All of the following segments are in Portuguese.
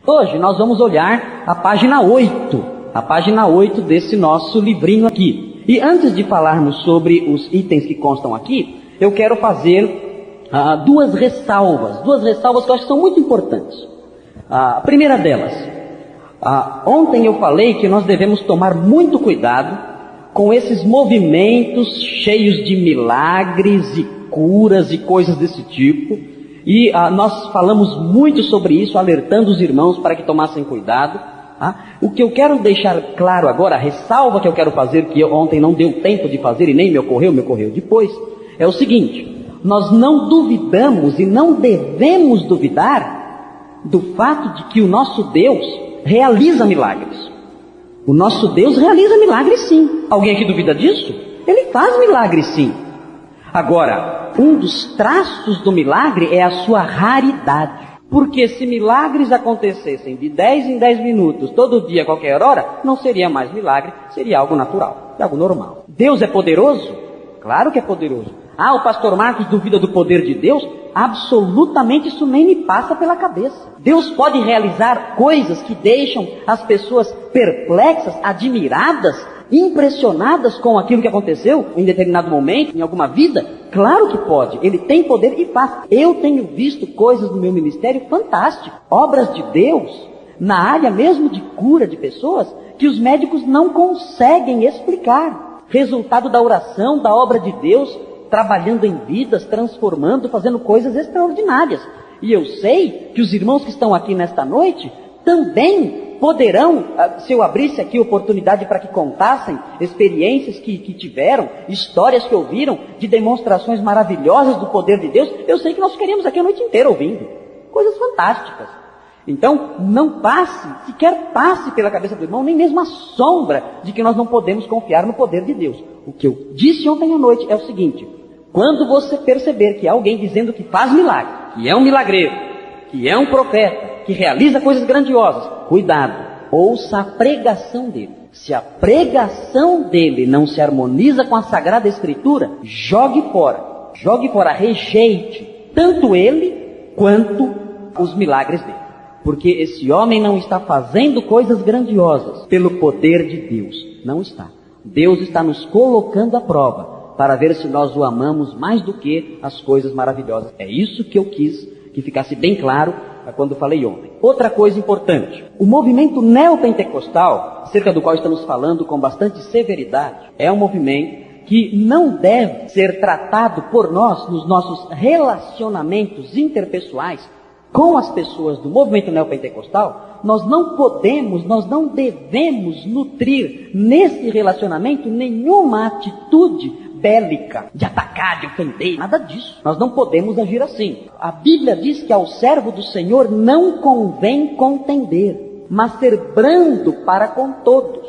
Hoje nós vamos olhar a página 8 desse nosso livrinho aqui. E antes de falarmos sobre os itens que constam aqui, eu quero fazer duas ressalvas que eu acho que são muito importantes. A primeira delas, ontem eu falei que nós devemos tomar muito cuidado com esses movimentos cheios de milagres e curas e coisas desse tipo. E nós falamos muito sobre isso, alertando os irmãos para que tomassem cuidado. O que eu quero deixar claro agora, a ressalva que eu quero fazer, que ontem não deu tempo de fazer e nem me ocorreu depois, é o seguinte: nós não duvidamos e não devemos duvidar do fato de que o nosso Deus realiza milagres. O nosso Deus realiza milagres sim. Alguém aqui duvida disso? Ele faz milagres sim. Agora, um dos traços do milagre é a sua raridade. Porque se milagres acontecessem de 10 em 10 minutos, todo dia, a qualquer hora, não seria mais milagre, seria algo natural, algo normal. Deus é poderoso? Claro que é poderoso. O pastor Marcos duvida do poder de Deus? Absolutamente isso nem me passa pela cabeça. Deus pode realizar coisas que deixam as pessoas perplexas, admiradas, impressionadas com aquilo que aconteceu em determinado momento, em alguma vida? Claro que pode, ele tem poder e faz. Eu tenho visto coisas no meu ministério fantásticas, obras de Deus, na área mesmo de cura de pessoas, que os médicos não conseguem explicar. Resultado da oração, da obra de Deus, trabalhando em vidas, transformando, fazendo coisas extraordinárias. E eu sei que os irmãos que estão aqui nesta noite também poderão, se eu abrisse aqui oportunidade para que contassem experiências que tiveram, histórias que ouviram, de demonstrações maravilhosas do poder de Deus, eu sei que nós ficaríamos aqui a noite inteira ouvindo. Coisas fantásticas. Então, não sequer passe pela cabeça do irmão, nem mesmo a sombra de que nós não podemos confiar no poder de Deus. O que eu disse ontem à noite é o seguinte: quando você perceber que há alguém dizendo que faz milagre, que é um milagreiro, que é um profeta, que realiza coisas grandiosas, cuidado, ouça a pregação dele. Se a pregação dele não se harmoniza com a Sagrada Escritura, jogue fora, rejeite tanto ele quanto os milagres dele. Porque esse homem não está fazendo coisas grandiosas pelo poder de Deus, não está. Deus está nos colocando à prova para ver se nós o amamos mais do que as coisas maravilhosas. É isso que eu quis que ficasse bem claro quando falei ontem. Outra coisa importante: o movimento neopentecostal, acerca do qual estamos falando com bastante severidade, é um movimento que não deve ser tratado por nós nos nossos relacionamentos interpessoais com as pessoas do movimento neopentecostal. Nós não podemos, nós não devemos nutrir nesse relacionamento nenhuma atitude bélica, de atacar, de ofender, nada disso. Nós não podemos agir assim. A Bíblia diz que ao servo do Senhor não convém contender, mas ser brando para com todos.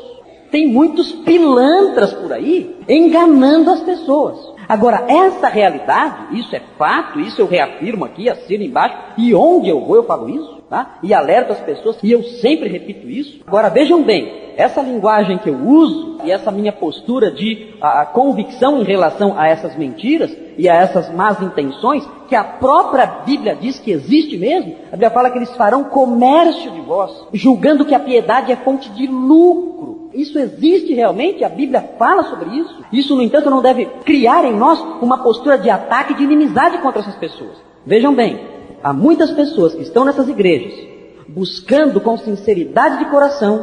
Tem muitos pilantras por aí, enganando as pessoas. Agora, essa realidade, isso é fato, isso eu reafirmo aqui, assino embaixo, e onde eu vou eu falo isso, tá? E alerto as pessoas, e eu sempre repito isso. Agora, vejam bem, essa linguagem que eu uso, e essa minha postura de convicção em relação a essas mentiras, e a essas más intenções, que a própria Bíblia diz que existe mesmo. A Bíblia fala que eles farão comércio de vós, julgando que a piedade é fonte de lucro. Isso existe realmente, a Bíblia fala sobre isso. Isso, no entanto, não deve criar em nós uma postura de ataque e de inimizade contra essas pessoas. Vejam bem, há muitas pessoas que estão nessas igrejas, buscando com sinceridade de coração,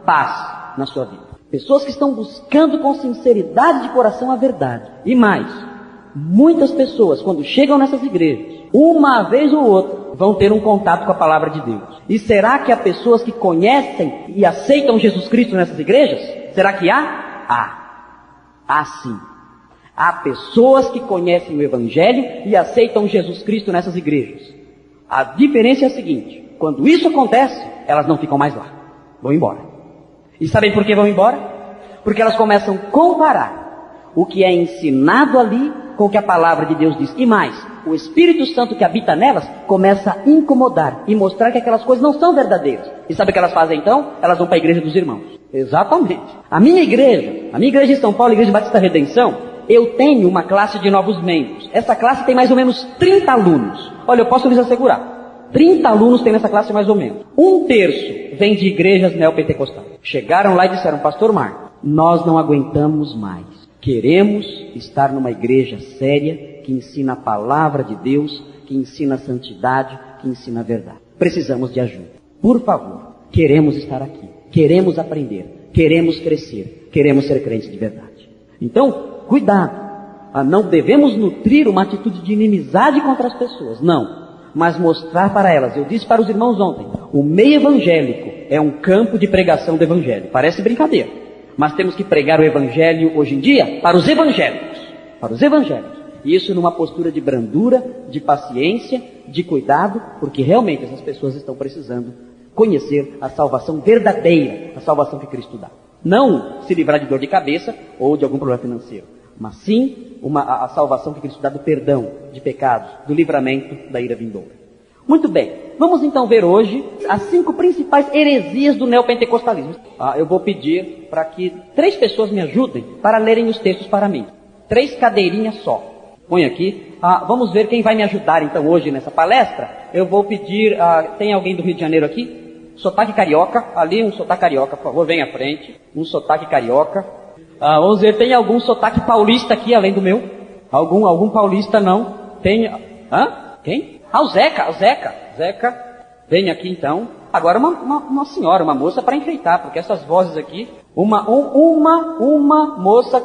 paz na sua vida. Pessoas que estão buscando com sinceridade de coração a verdade. E mais, muitas pessoas, quando chegam nessas igrejas, uma vez ou outra, vão ter um contato com a palavra de Deus. E será que há pessoas que conhecem e aceitam Jesus Cristo nessas igrejas? Será que há? Há sim. Há pessoas que conhecem o Evangelho e aceitam Jesus Cristo nessas igrejas. A diferença é a seguinte: quando isso acontece, elas não ficam mais lá, vão embora. E sabem por que vão embora? Porque elas começam a comparar o que é ensinado ali com o que a palavra de Deus diz. E mais, o Espírito Santo que habita nelas começa a incomodar e mostrar que aquelas coisas não são verdadeiras. E sabe o que elas fazem então? Elas vão para a igreja dos irmãos. Exatamente. A minha igreja em São Paulo, a Igreja Batista Redenção, eu tenho uma classe de novos membros. Essa classe tem mais ou menos 30 alunos. Olha, eu posso lhes assegurar, 30 alunos tem nessa classe mais ou menos. 1/3 vem de igrejas neopentecostais. Chegaram lá e disseram, pastor Marco, nós não aguentamos mais. Queremos estar numa igreja séria, que ensina a palavra de Deus, que ensina a santidade, que ensina a verdade. Precisamos de ajuda. Por favor, queremos estar aqui. Queremos aprender. Queremos crescer. Queremos ser crentes de verdade. Então, cuidado. Não devemos nutrir uma atitude de inimizade contra as pessoas. Não. Mas mostrar para elas. Eu disse para os irmãos ontem, o meio evangélico é um campo de pregação do evangelho. Parece brincadeira. Mas temos que pregar o evangelho hoje em dia para os evangélicos. Para os evangélicos. E isso numa postura de brandura, de paciência, de cuidado, porque realmente essas pessoas estão precisando conhecer a salvação verdadeira, a salvação que Cristo dá. Não se livrar de dor de cabeça ou de algum problema financeiro, mas sim a salvação que Cristo dá do perdão de pecados, do livramento da ira vindoura. Muito bem, vamos então ver hoje as 5 principais heresias do neopentecostalismo. Eu vou pedir para que 3 pessoas me ajudem para lerem os textos para mim. 3 cadeirinhas só. Põe aqui. Vamos ver quem vai me ajudar então hoje nessa palestra. Eu vou pedir, tem alguém do Rio de Janeiro aqui? Sotaque carioca, ali um sotaque carioca, por favor, vem à frente. Um sotaque carioca. Vamos ver, tem algum sotaque paulista aqui, além do meu? Algum paulista não? Tem, quem? O Zeca. Zeca, vem aqui então. Agora uma senhora, uma moça para enfeitar, porque essas vozes aqui, uma moça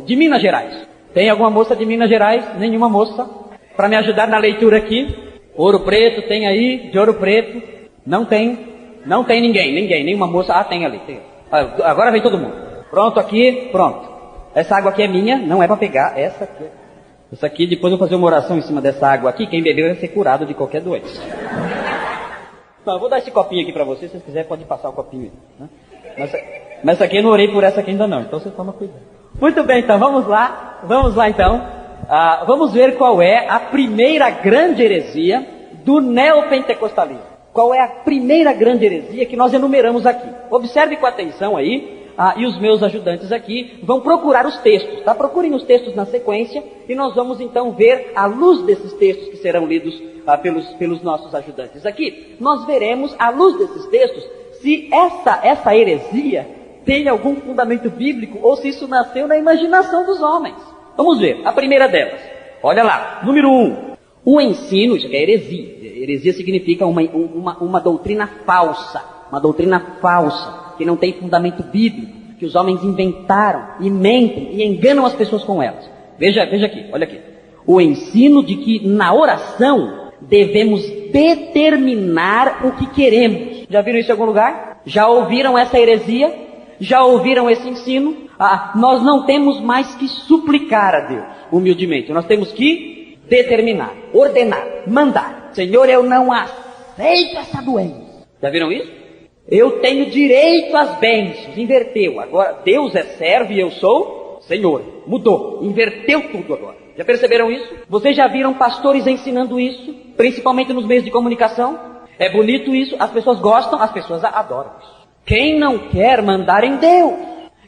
de Minas Gerais. Tem alguma moça de Minas Gerais? Nenhuma moça? Para me ajudar na leitura aqui. Ouro Preto, tem aí, de Ouro Preto? Não tem ninguém, nenhuma moça. Tem ali, tem. Agora vem todo mundo. Pronto aqui, pronto. Essa água aqui é minha, não é para pegar, essa aqui, depois eu vou fazer uma oração em cima dessa água aqui, quem beber vai ser curado de qualquer doença. Então, eu vou dar esse copinho aqui para vocês, se vocês quiserem pode passar o copinho aí, né? Mas essa aqui eu não orei por essa aqui ainda não, então você toma cuidado. Muito bem, então, vamos lá então. Vamos ver qual é a primeira grande heresia do neopentecostalismo. Qual é a primeira grande heresia que nós enumeramos aqui? Observe com atenção aí, e os meus ajudantes aqui vão procurar os textos, tá? Procurem os textos na sequência, e nós vamos então ver, à luz desses textos que serão lidos pelos nossos ajudantes aqui, nós veremos, à luz desses textos, se essa heresia tem algum fundamento bíblico ou se isso nasceu na imaginação dos homens. Vamos ver, a primeira delas. Olha lá, número 1. O ensino, isso aqui é heresia. Heresia significa uma doutrina falsa. Uma doutrina falsa, que não tem fundamento bíblico, que os homens inventaram e mentem e enganam as pessoas com elas. Veja aqui, olha aqui. O ensino de que na oração devemos determinar o que queremos. Já viram isso em algum lugar? Já ouviram essa heresia? Já ouviram esse ensino? Nós não temos mais que suplicar a Deus, humildemente. Nós temos que determinar, ordenar, mandar. Senhor, eu não aceito essa doença. Já viram isso? Eu tenho direito às bênçãos. Inverteu. Agora Deus é servo e eu sou Senhor. Mudou. Inverteu tudo agora. Já perceberam isso? Vocês já viram pastores ensinando isso? Principalmente nos meios de comunicação? É bonito isso. As pessoas gostam, as pessoas adoram isso. Quem não quer mandar em Deus?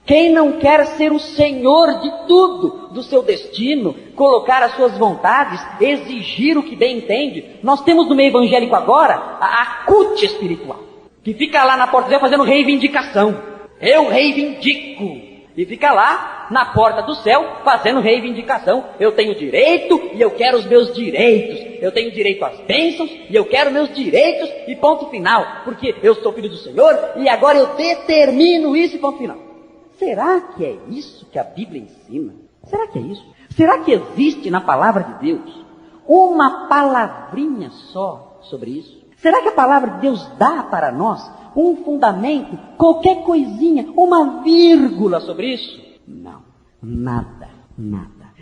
Quem não quer ser o Senhor de tudo, do seu destino, colocar as suas vontades, exigir o que bem entende? Nós temos no meio evangélico agora a CUT espiritual, que fica lá na porta do céu fazendo reivindicação. Eu reivindico. E fica lá na porta do céu fazendo reivindicação. Eu tenho direito e eu quero os meus direitos. Eu tenho direito às bênçãos e eu quero meus direitos e ponto final. Porque eu sou filho do Senhor e agora eu determino isso e ponto final. Será que é isso que a Bíblia ensina? Será que é isso? Será que existe na palavra de Deus uma palavrinha só sobre isso? Será que a palavra de Deus dá para nós um fundamento, qualquer coisinha, uma vírgula sobre isso? Não, nada.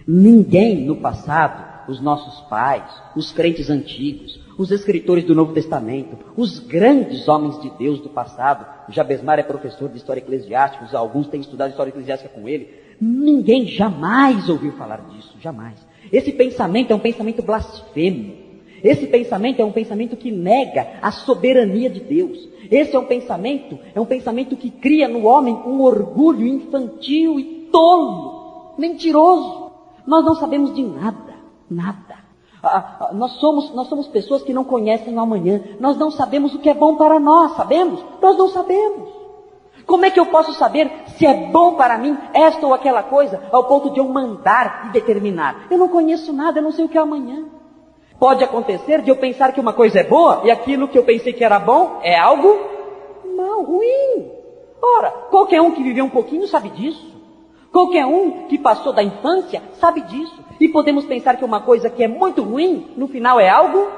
Ninguém no passado, os nossos pais, os crentes antigos, os escritores do Novo Testamento, os grandes homens de Deus do passado, o Jabesmar é professor de História Eclesiástica, alguns têm estudado História Eclesiástica com ele, ninguém jamais ouviu falar disso, jamais. Esse pensamento é um pensamento blasfemo. Esse pensamento é um pensamento que nega a soberania de Deus. Esse é um pensamento que cria no homem um orgulho infantil e tolo, mentiroso. Nós não sabemos de nada. Nós somos pessoas que não conhecem o amanhã. Nós não sabemos o que é bom para nós, sabemos? Nós não sabemos. Como é que eu posso saber se é bom para mim esta ou aquela coisa, ao ponto de eu mandar e determinar? Eu não conheço nada, eu não sei o que é amanhã. Pode acontecer de eu pensar que uma coisa é boa, e aquilo que eu pensei que era bom é algo mal, ruim. Ora, qualquer um que viveu um pouquinho sabe disso. Qualquer um que passou da infância sabe disso. E podemos pensar que uma coisa que é muito ruim, no final é algo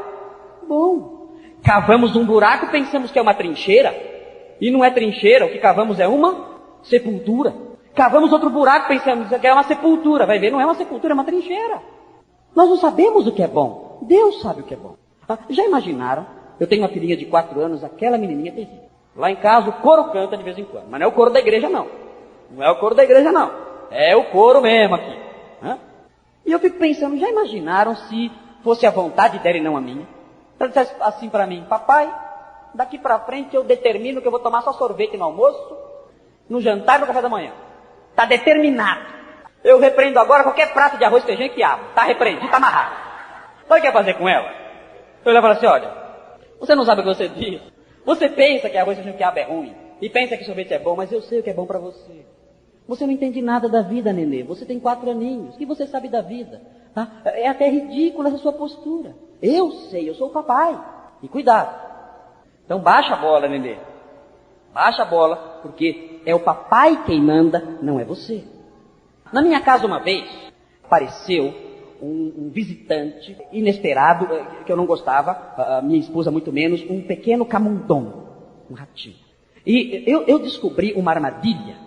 bom. Cavamos um buraco, pensamos que é uma trincheira. E não é trincheira, o que cavamos é uma sepultura. Cavamos outro buraco, pensamos que é uma sepultura. Vai ver, não é uma sepultura, é uma trincheira. Nós não sabemos o que é bom. Deus sabe o que é bom. Já imaginaram? Eu tenho uma filhinha de 4 anos, aquela menininha terrível. Lá em casa o coro canta de vez em quando. Mas não é o coro da igreja, não. Não é o coro da igreja, não. É o coro mesmo aqui. E eu fico pensando, já imaginaram se fosse a vontade dela e não a minha? Ela dissesse assim para mim: papai, daqui para frente eu determino que eu vou tomar só sorvete no almoço, no jantar e no café da manhã. Está determinado. Eu repreendo agora qualquer prato de arroz, feijão e quiabo. Está repreendido, está amarrado. Sabe o que ia fazer com ela? Eu ia falar assim: olha, você não sabe o que você diz. Você pensa que arroz, feijão e quiabo é ruim. E pensa que sorvete é bom, mas eu sei o que é bom para você. Você não entende nada da vida, nenê. Você tem 4 aninhos. O que você sabe da vida? Tá? É até ridícula essa sua postura. Eu sei, eu sou o papai. E cuidado. Então baixa a bola, nenê. Baixa a bola, porque é o papai quem manda, não é você. Na minha casa uma vez, apareceu um visitante inesperado, que eu não gostava, a minha esposa muito menos, um pequeno camundongo, um ratinho. E eu descobri uma armadilha.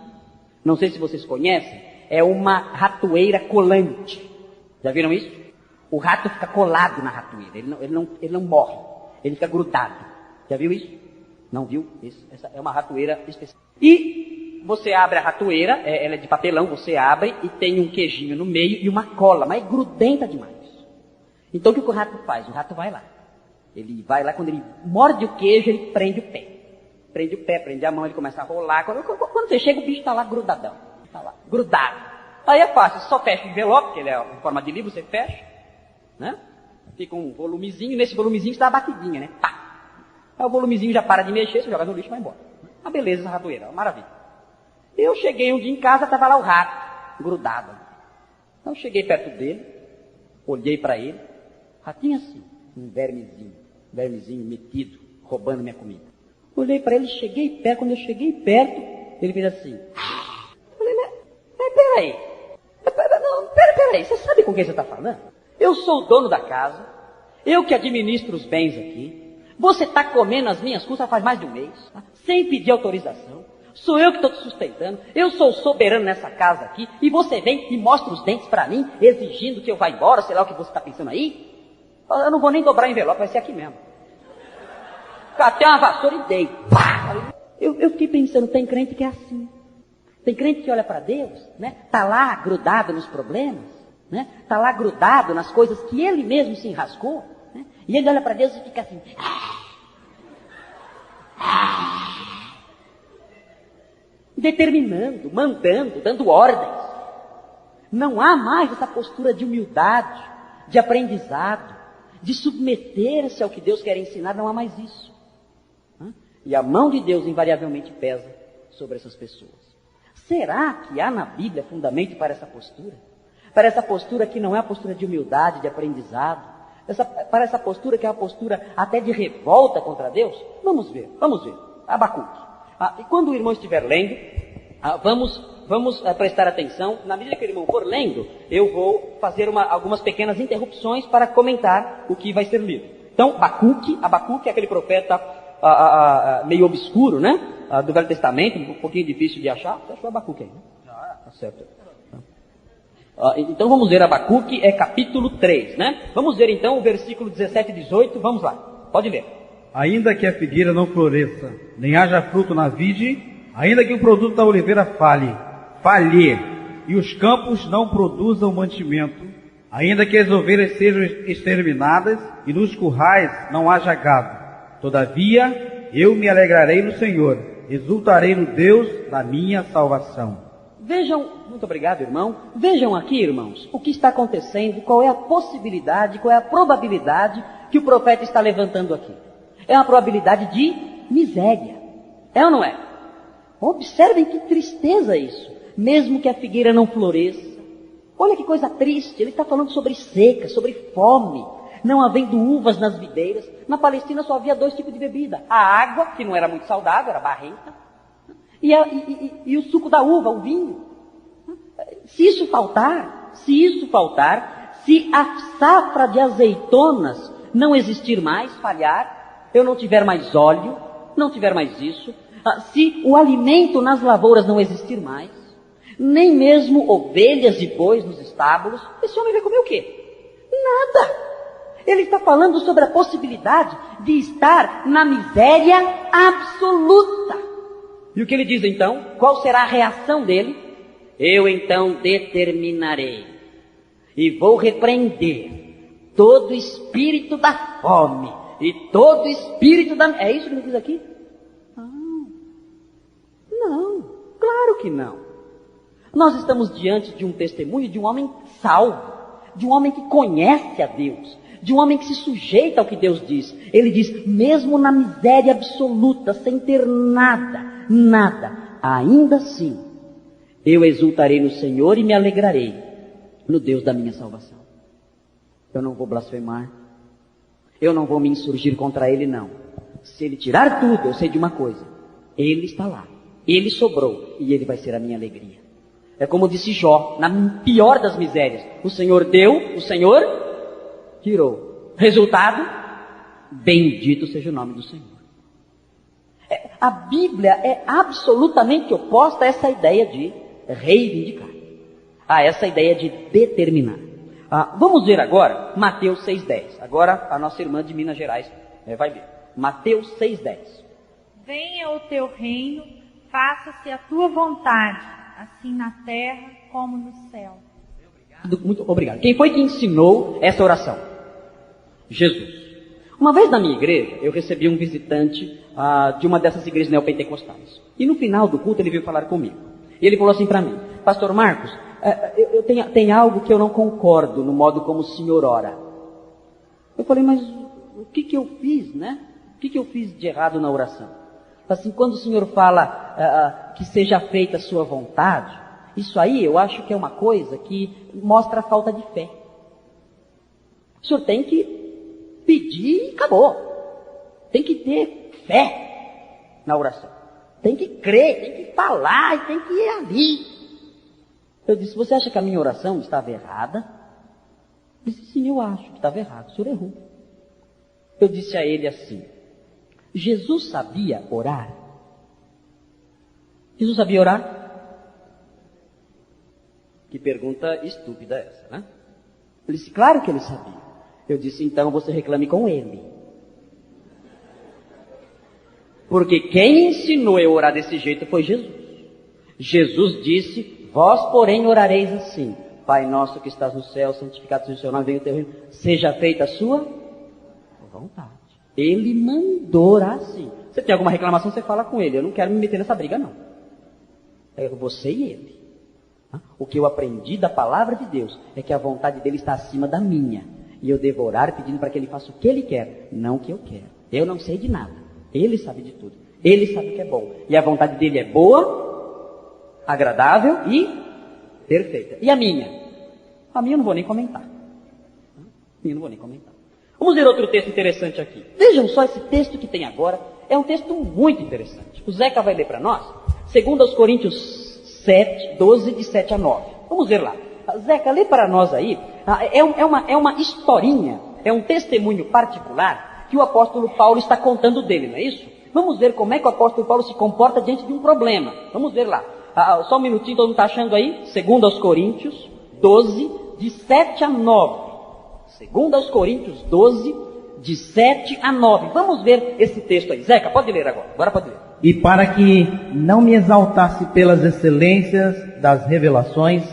Não sei se vocês conhecem, é uma ratoeira colante. Já viram isso? O rato fica colado na ratoeira, ele não morre, ele fica grudado. Já viu isso? Não viu? Essa é uma ratoeira especial. E você abre a ratoeira, ela é de papelão, você abre e tem um queijinho no meio e uma cola, mas grudenta demais. Então o que o rato faz? O rato vai lá. Ele vai lá, quando ele morde o queijo, ele prende o pé. Prende o pé, prende a mão, ele começa a rolar. Quando você chega, o bicho está lá grudadão. Está lá, grudado. Aí é fácil, você só fecha o envelope, que ele é em forma de livro, você fecha, né? Fica um volumezinho, nesse volumezinho você dá uma batidinha, né? Pá! Aí o volumezinho já para de mexer, você joga no lixo e vai embora. Uma beleza essa ratoeira, uma maravilha. Eu cheguei um dia em casa, estava lá o rato, grudado. Então eu cheguei perto dele, olhei para ele, ratinho assim, um vermezinho metido, roubando minha comida. Olhei para ele, cheguei perto, quando eu cheguei perto, ele fez assim. Eu falei, mas peraí. Peraí, você sabe com quem você está falando? Eu sou o dono da casa, eu que administro os bens aqui, você está comendo as minhas custas faz mais de um mês, tá? Sem pedir autorização, sou eu que estou te sustentando, eu sou o soberano nessa casa aqui, e você vem e mostra os dentes para mim, exigindo que eu vá embora, sei lá o que você está pensando aí. Eu não vou nem dobrar envelope, vai ser aqui mesmo. Catei uma vassoura e dei. Eu fiquei pensando, tem crente que é assim. Tem crente que olha para Deus, né? Tá lá grudado nos problemas, né? Tá lá grudado nas coisas que ele mesmo se enrascou, né? E ele olha para Deus e fica assim. Determinando, mandando, dando ordens. Não há mais essa postura de humildade, de aprendizado, de submeter-se ao que Deus quer ensinar, não há mais isso. E a mão de Deus invariavelmente pesa sobre essas pessoas. Será que há na Bíblia fundamento para essa postura? Para essa postura que não é a postura de humildade, de aprendizado? Para essa postura que é uma postura até de revolta contra Deus? Vamos ver. Abacuque. E quando o irmão estiver lendo, vamos prestar atenção. Na medida que o irmão for lendo, eu vou fazer algumas pequenas interrupções para comentar o que vai ser lido. Então, Abacuque é aquele profeta meio obscuro, né? Do Velho Testamento, um pouquinho difícil de achar. Você achou Abacuque aí, né? Tá certo. Então vamos ver Abacuque, capítulo 3, né? Vamos ver então o versículo 17 e 18, vamos lá, pode ler. Ainda que a figueira não floresça, nem haja fruto na vide, ainda que o produto da oliveira falhe, e os campos não produzam mantimento, ainda que as ovelhas sejam exterminadas, e nos currais não haja gado, todavia eu me alegrarei no Senhor, exultarei no Deus da minha salvação. Vejam, muito obrigado, irmão. Vejam aqui, irmãos, o que está acontecendo, qual é a possibilidade, qual é a probabilidade que o profeta está levantando aqui. É uma probabilidade de miséria. É ou não é? Observem que tristeza isso. Mesmo que a figueira não floresça. Olha que coisa triste. Ele está falando sobre seca, sobre fome. Não havendo uvas nas videiras. Na Palestina só havia 2 tipos de bebida. A água, que não era muito saudável, era barrenta. E o suco da uva, o vinho. Se isso faltar, se a safra de azeitonas não existir mais, falhar, eu não tiver mais óleo, não tiver mais isso, se o alimento nas lavouras não existir mais, nem mesmo ovelhas e bois nos estábulos, esse homem vai comer o quê? Nada. Ele está falando sobre a possibilidade de estar na miséria absoluta. E o que ele diz então? Qual será a reação dele? Eu então determinarei e vou repreender todo espírito da fome e todo espírito da... É isso que ele diz aqui? Não, claro que não. Nós estamos diante de um testemunho de um homem salvo, de um homem que conhece a Deus, de um homem que se sujeita ao que Deus diz. Ele diz, mesmo na miséria absoluta, sem ter nada, ainda assim, eu exultarei no Senhor e me alegrarei no Deus da minha salvação. Eu não vou blasfemar, eu não vou me insurgir contra Ele, não. Se Ele tirar tudo, eu sei de uma coisa, Ele está lá, Ele sobrou e Ele vai ser a minha alegria. É como disse Jó, na pior das misérias, o Senhor deu, o Senhor tirou. Resultado, bendito seja o nome do Senhor. A Bíblia é absolutamente oposta a essa ideia de reivindicar, a essa ideia de determinar. Vamos ver agora Mateus 6,10. Agora a nossa irmã de Minas Gerais vai ver. Mateus 6,10. Venha o teu reino, faça-se a tua vontade, assim na terra como no céu. Muito obrigado. Quem foi que ensinou essa oração? Jesus. Uma vez na minha igreja, eu recebi um visitante de uma dessas igrejas neopentecostais. E no final do culto ele veio falar comigo. E ele falou assim para mim, Pastor Marcos, tem algo que eu não concordo no modo como o senhor ora. Eu falei, mas o que eu fiz, né? O que eu fiz de errado na oração? Assim, quando o senhor fala que seja feita a sua vontade, isso aí eu acho que é uma coisa que mostra a falta de fé. O senhor tem que pedir e acabou. Tem que ter fé na oração. Tem que crer, tem que falar e tem que ir ali. Eu disse, você acha que a minha oração estava errada? Ele disse, sim, eu acho que estava errado, o senhor errou. Eu disse a ele assim, Jesus sabia orar? Jesus sabia orar? Que pergunta estúpida essa, né? Ele disse, claro que ele sabia. Eu disse, então você reclame com ele. Porque quem ensinou eu a orar desse jeito foi Jesus. Jesus disse, vós porém orareis assim, Pai nosso que estás no céu, santificado seja o seu nome, venha o teu reino, seja feita a sua vontade. Ele mandou orar assim. Você tem alguma reclamação, você fala com ele. Eu não quero me meter nessa briga, não. É você e ele. O que eu aprendi da palavra de Deus é que a vontade dele está acima da minha. E eu devo orar pedindo para que ele faça o que ele quer, não o que eu quero. Eu não sei de nada. Ele sabe de tudo. Ele sabe o que é bom. E a vontade dele é boa, agradável e perfeita. E a minha? A minha eu não vou nem comentar. Vamos ver outro texto interessante aqui. Vejam só esse texto que tem agora. É um texto muito interessante. O Zeca vai ler para nós. 2 Coríntios 7, 12, de 7 a 9. Vamos ver lá. Zeca, lê para nós aí. É uma historinha, é um testemunho particular que o apóstolo Paulo está contando dele, não é isso? Vamos ver como é que o apóstolo Paulo se comporta diante de um problema. Vamos ver lá. Só um minutinho, todo mundo está achando aí? 2 Coríntios 12, de 7 a 9. 2 Coríntios 12, de 7 a 9. Vamos ver esse texto aí. Zeca, pode ler agora. Agora pode ler. E para que não me exaltasse pelas excelências das revelações,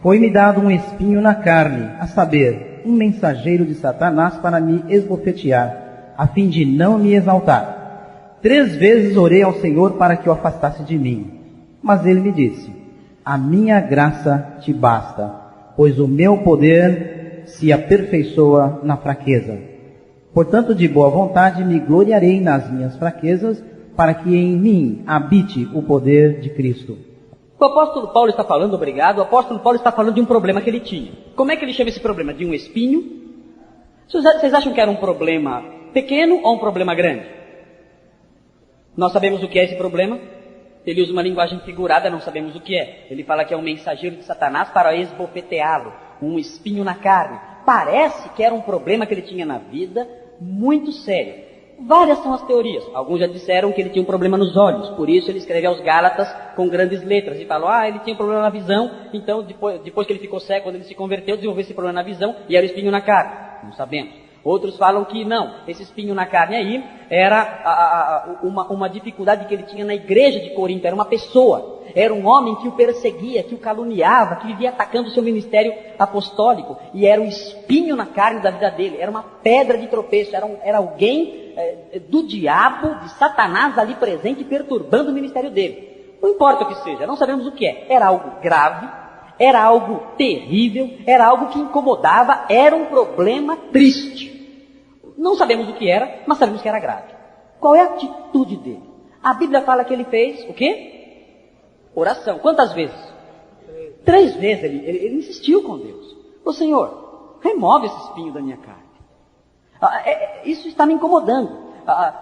foi-me dado um espinho na carne, a saber, um mensageiro de Satanás para me esbofetear, a fim de não me exaltar. 3 vezes orei ao Senhor para que o afastasse de mim. Mas ele me disse, A minha graça te basta, pois o meu poder se aperfeiçoa na fraqueza. Portanto, de boa vontade me gloriarei nas minhas fraquezas, para que em mim habite o poder de Cristo. O apóstolo Paulo está falando, obrigado, o apóstolo Paulo está falando de um problema que ele tinha. Como é que ele chama esse problema? De um espinho? Vocês acham que era um problema pequeno ou um problema grande? Nós sabemos o que é esse problema? Ele usa uma linguagem figurada, não sabemos o que é. Ele fala que é um mensageiro de Satanás para esbofeteá-lo, um espinho na carne. Parece que era um problema que ele tinha na vida muito sério. Várias são as teorias. Alguns já disseram que ele tinha um problema nos olhos, por isso ele escreve aos Gálatas com grandes letras e falou, ele tinha um problema na visão, então depois que ele ficou cego, quando ele se converteu, desenvolveu esse problema na visão e era o espinho na carne. Não sabemos. Outros falam que não, esse espinho na carne aí era uma dificuldade que ele tinha na igreja de Corinto, era uma pessoa, era um homem que o perseguia, que o caluniava, que vivia atacando o seu ministério apostólico, e era o espinho na carne da vida dele, era uma pedra de tropeço, era alguém do diabo, de Satanás ali presente, perturbando o ministério dele. Não importa o que seja, não sabemos o que é, era algo grave, era algo terrível, era algo que incomodava, era um problema triste. Não sabemos o que era, mas sabemos que era grave. Qual é a atitude dele? A Bíblia fala que ele fez o quê? Oração. Quantas vezes? 3 vezes ele insistiu com Deus. Ô Senhor, remove esse espinho da minha carne. Isso está me incomodando.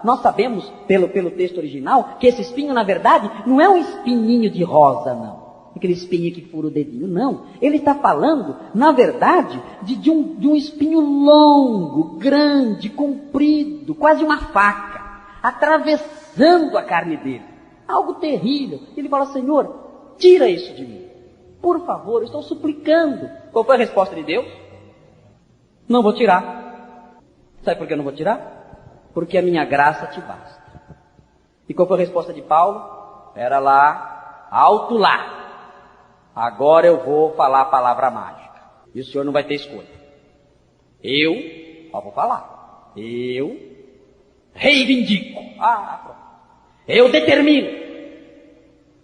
Nós sabemos, pelo texto original, que esse espinho, na verdade, não é um espinhinho de rosa, não. Aquele espinho que fura o dedinho, não. Ele está falando, na verdade, de um espinho longo, grande, comprido, quase uma faca, atravessando a carne dele. Algo terrível. Ele fala, Senhor, tira isso de mim. Por favor, eu estou suplicando. Qual foi a resposta de Deus? Não vou tirar. Sabe por que eu não vou tirar? Porque a minha graça te basta. E qual foi a resposta de Paulo? Era lá, alto lá. Agora eu vou falar a palavra mágica. E o senhor não vai ter escolha. Eu vou falar. Eu reivindico. Pronto. Eu determino.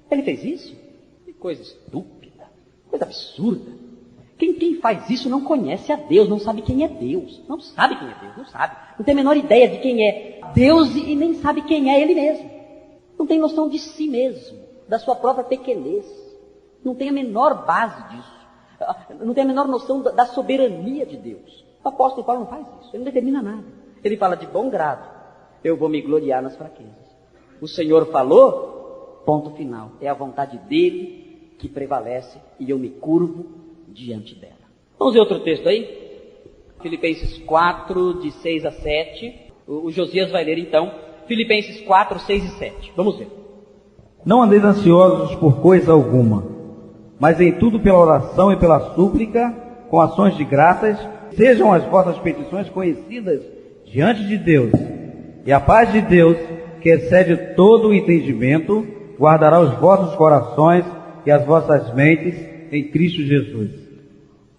Ele fez isso? Que coisa estúpida. Coisa absurda. Quem faz isso não conhece a Deus, não sabe quem é Deus. Não sabe quem é Deus, não sabe. Não tem a menor ideia de quem é Deus e nem sabe quem é Ele mesmo. Não tem noção de si mesmo, da sua própria pequenez. Não tem a menor base disso. Não tem a menor noção da soberania de Deus. O apóstolo Paulo não faz isso. Ele não determina nada. Ele fala de bom grado. Eu vou me gloriar nas fraquezas. O Senhor falou, ponto final. É a vontade dele que prevalece e eu me curvo diante dela. Vamos ver outro texto aí? Filipenses 4, de 6 a 7. O Josias vai ler então. Filipenses 4, 6 e 7. Vamos ver. Não andeis ansiosos por coisa alguma, mas em tudo pela oração e pela súplica, com ações de graças, sejam as vossas petições conhecidas diante de Deus. E a paz de Deus, que excede todo o entendimento, guardará os vossos corações e as vossas mentes em Cristo Jesus.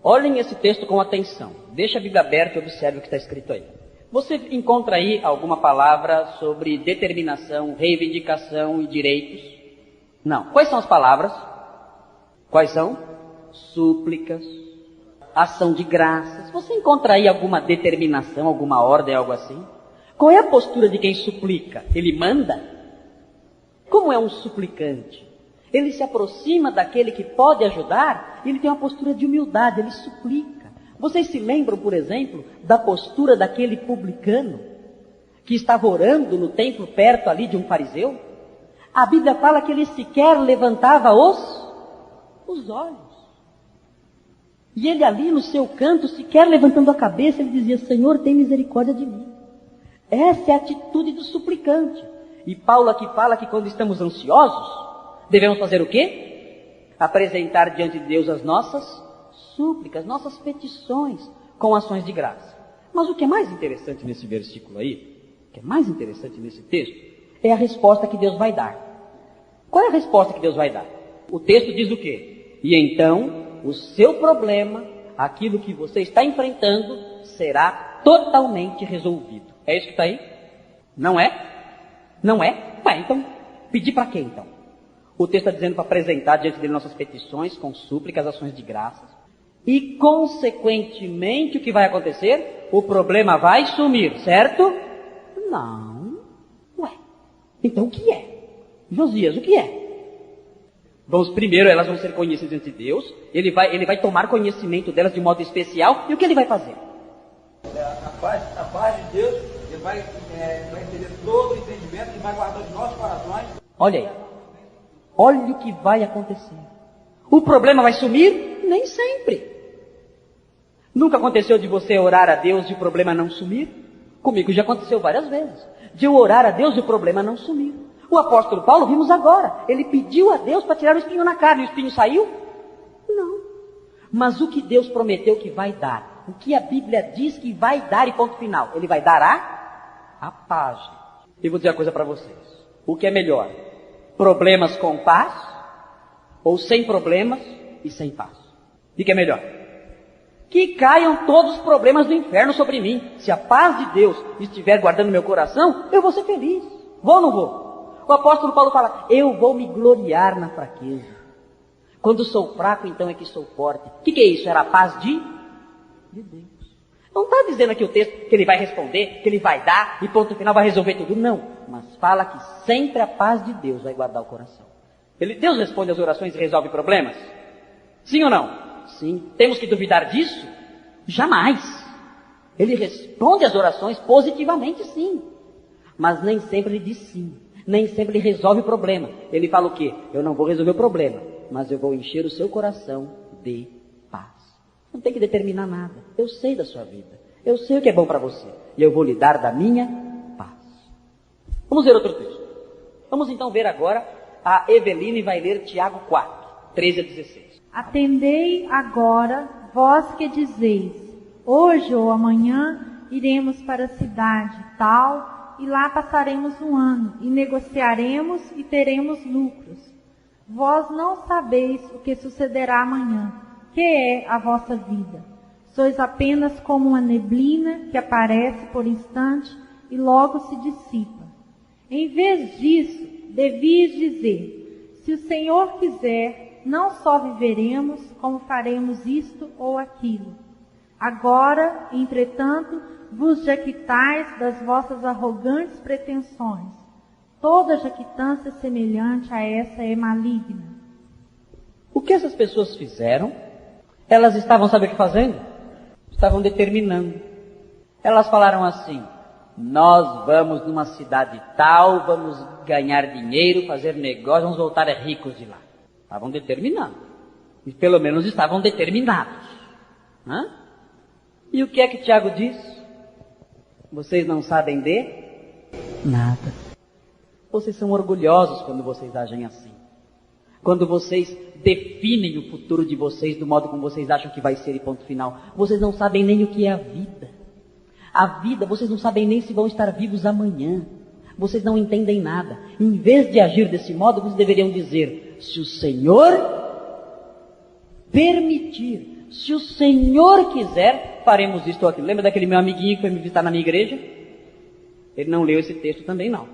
Olhem esse texto com atenção. Deixa a Bíblia aberta e observe o que está escrito aí. Você encontra aí alguma palavra sobre determinação, reivindicação e direitos? Não. Quais são as palavras? Quais são? Súplicas, ação de graças. Você encontra aí alguma determinação, alguma ordem, algo assim? Qual é a postura de quem suplica? Ele manda? Como é um suplicante? Ele se aproxima daquele que pode ajudar e ele tem uma postura de humildade, ele suplica. Vocês se lembram, por exemplo, da postura daquele publicano que estava orando no templo perto ali de um fariseu? A Bíblia fala que ele sequer levantava os olhos. E ele ali no seu canto, sequer levantando a cabeça, ele dizia, Senhor, tem misericórdia de mim. Essa é a atitude do suplicante. E Paulo aqui fala que quando estamos ansiosos, devemos fazer o quê? Apresentar diante de Deus as nossas súplicas, nossas petições, com ações de graça. Mas o que é mais interessante nesse versículo aí, o que é mais interessante nesse texto, é a resposta que Deus vai dar. Qual é a resposta que Deus vai dar? O texto diz o quê? E então, o seu problema, aquilo que você está enfrentando, será totalmente resolvido. É isso que está aí? Não é? Não é? Ué, então, pedir para quê então? O texto está dizendo para apresentar diante dele nossas petições, com súplicas, ações de graças. E, consequentemente, o que vai acontecer? O problema vai sumir, certo? Não. Ué, então o que é? Josias, o que é? Vamos, primeiro, elas vão ser conhecidas diante de Deus. Ele vai tomar conhecimento delas de modo especial. E o que ele vai fazer? A paz de Deus, ele vai entender todo o entendimento e vai guardar os nossos corações. Olha aí. Olha o que vai acontecer. O problema vai sumir? Nem sempre. Nunca aconteceu de você orar a Deus e o problema não sumir? Comigo já aconteceu várias vezes. De eu orar a Deus e o problema não sumir. O apóstolo Paulo, vimos agora, ele pediu a Deus para tirar o espinho na carne. O espinho saiu? Não. Mas o que Deus prometeu que vai dar, o que a Bíblia diz que vai dar e ponto final, ele vai dar a paz. E vou dizer uma coisa para vocês. O que é melhor? Problemas com paz ou sem problemas e sem paz? O que é melhor? Que caiam todos os problemas do inferno sobre mim. Se a paz de Deus estiver guardando meu coração, eu vou ser feliz. Vou ou não vou? O apóstolo Paulo fala, eu vou me gloriar na fraqueza. Quando sou fraco, então é que sou forte. O que é isso? Era a paz de Deus. Não está dizendo aqui o texto que ele vai responder, que ele vai dar e ponto final vai resolver tudo. Não. Mas fala que sempre a paz de Deus vai guardar o coração. Deus responde às orações e resolve problemas? Sim ou não? Sim. Temos que duvidar disso? Jamais. Ele responde às orações positivamente, sim. Mas nem sempre ele diz sim. Nem sempre ele resolve o problema. Ele fala o quê? Eu não vou resolver o problema, mas eu vou encher o seu coração de paz. Não tem que determinar nada. Eu sei da sua vida. Eu sei o que é bom para você. E eu vou lhe dar da minha paz. Vamos ver outro texto. Vamos então ver agora, a Eveline vai ler Tiago 4, 13 a 16. Atendei agora, vós que dizeis, hoje ou amanhã iremos para a cidade tal, e lá passaremos um ano, e negociaremos e teremos lucros. Vós não sabeis o que sucederá amanhã, que é a vossa vida. Sois apenas como uma neblina que aparece por instante e logo se dissipa. Em vez disso, devias dizer, se o Senhor quiser, não só viveremos, como faremos isto ou aquilo. Agora, entretanto, vos jactais das vossas arrogantes pretensões. Toda jactância semelhante a essa é maligna. O que essas pessoas fizeram? Elas estavam, sabe o que fazendo? Estavam determinando. Elas falaram assim, nós vamos numa cidade tal, vamos ganhar dinheiro, fazer negócio, vamos voltar ricos de lá. Estavam determinando. E pelo menos estavam determinados. E o que é que Tiago diz? Vocês não sabem de nada. Vocês são orgulhosos quando vocês agem assim. Quando vocês definem o futuro de vocês do modo como vocês acham que vai ser e ponto final. Vocês não sabem nem o que é a vida. A vida, vocês não sabem nem se vão estar vivos amanhã. Vocês não entendem nada. Em vez de agir desse modo, vocês deveriam dizer, se o Senhor permitir, se o Senhor quiser, faremos isto ou aquilo. Lembra daquele meu amiguinho que foi me visitar na minha igreja? Ele não leu esse texto também não.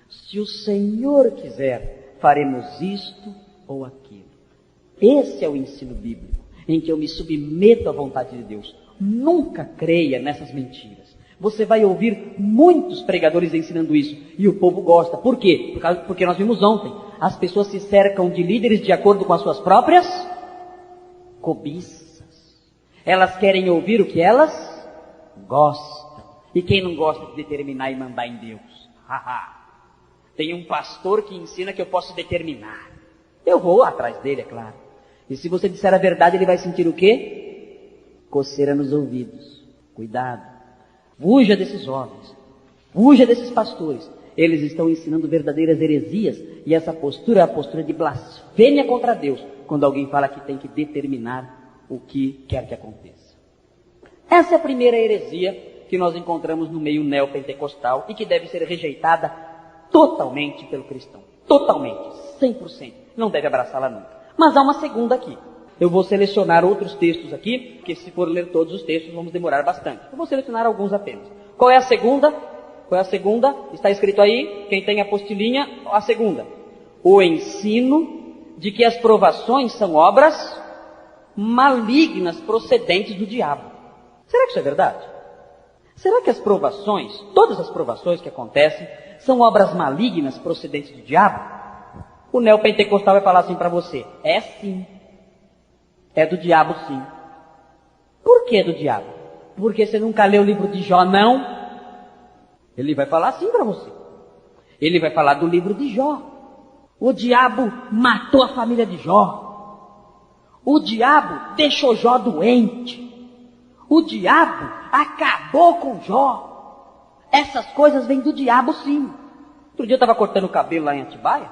Se o Senhor quiser, faremos isto ou aquilo. Esse é o ensino bíblico, em que eu me submeto à vontade de Deus. Nunca creia nessas mentiras. Você vai ouvir muitos pregadores ensinando isso, e o povo gosta. Por quê? Porque nós vimos ontem, as pessoas se cercam de líderes de acordo com as suas próprias cobiças. Elas querem ouvir o que elas gostam. E quem não gosta de determinar e mandar em Deus? Tem um pastor que ensina que eu posso determinar. Eu vou atrás dele, é claro. E se você disser a verdade, ele vai sentir o quê? Coceira nos ouvidos. Cuidado. Fuja desses homens. Fuja desses pastores. Eles estão ensinando verdadeiras heresias. E essa postura é a postura de blasfêmia contra Deus. Quando alguém fala que tem que determinar o que quer que aconteça. Essa é a primeira heresia que nós encontramos no meio neopentecostal e que deve ser rejeitada totalmente pelo cristão. Totalmente. 100%. Não deve abraçá-la nunca. Mas há uma segunda aqui. Eu vou selecionar outros textos aqui, porque se for ler todos os textos vamos demorar bastante. Eu vou selecionar alguns apenas. Qual é a segunda? Qual é a segunda? Está escrito aí, quem tem a apostilinha, a segunda. o ensino de que as provações são obras malignas procedentes do diabo. Será que isso é verdade? Será que as provações, todas as provações que acontecem, são obras malignas procedentes do diabo? O neopentecostal vai falar assim para você: é sim. É do diabo sim. Por que do diabo? Porque você nunca leu o livro de Jó, não? Ele vai falar assim para você. Ele vai falar do livro de Jó. O diabo matou a família de Jó. O diabo deixou Jó doente. O diabo acabou com Jó. Essas coisas vêm do diabo sim. Outro dia eu estava cortando o cabelo lá em Atibaia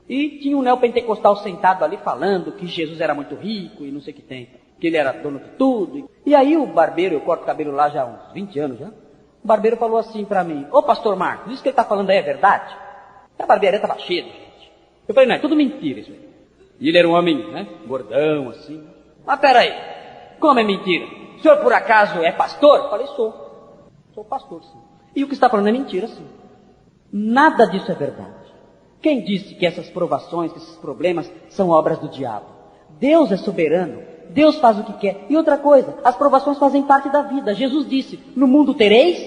e tinha um neopentecostal sentado ali falando que Jesus era muito rico e não sei o que tem, que ele era dono de tudo. E aí o barbeiro, eu corto o cabelo lá já há uns 20 anos já, o barbeiro falou assim para mim: ô pastor Marcos, isso que ele está falando aí é verdade? E a barbearia estava cheia de gente. Eu falei: não, é tudo mentira isso aí. E ele era um homem, né, gordão assim. Mas peraí, como é mentira? O senhor por acaso é pastor? Eu falei: sou pastor sim. E o que está falando é mentira sim. Nada disso é verdade. Quem disse que essas provações, que esses problemas são obras do diabo? Deus é soberano. Deus faz o que quer. E outra coisa, as provações fazem parte da vida. Jesus disse: no mundo tereis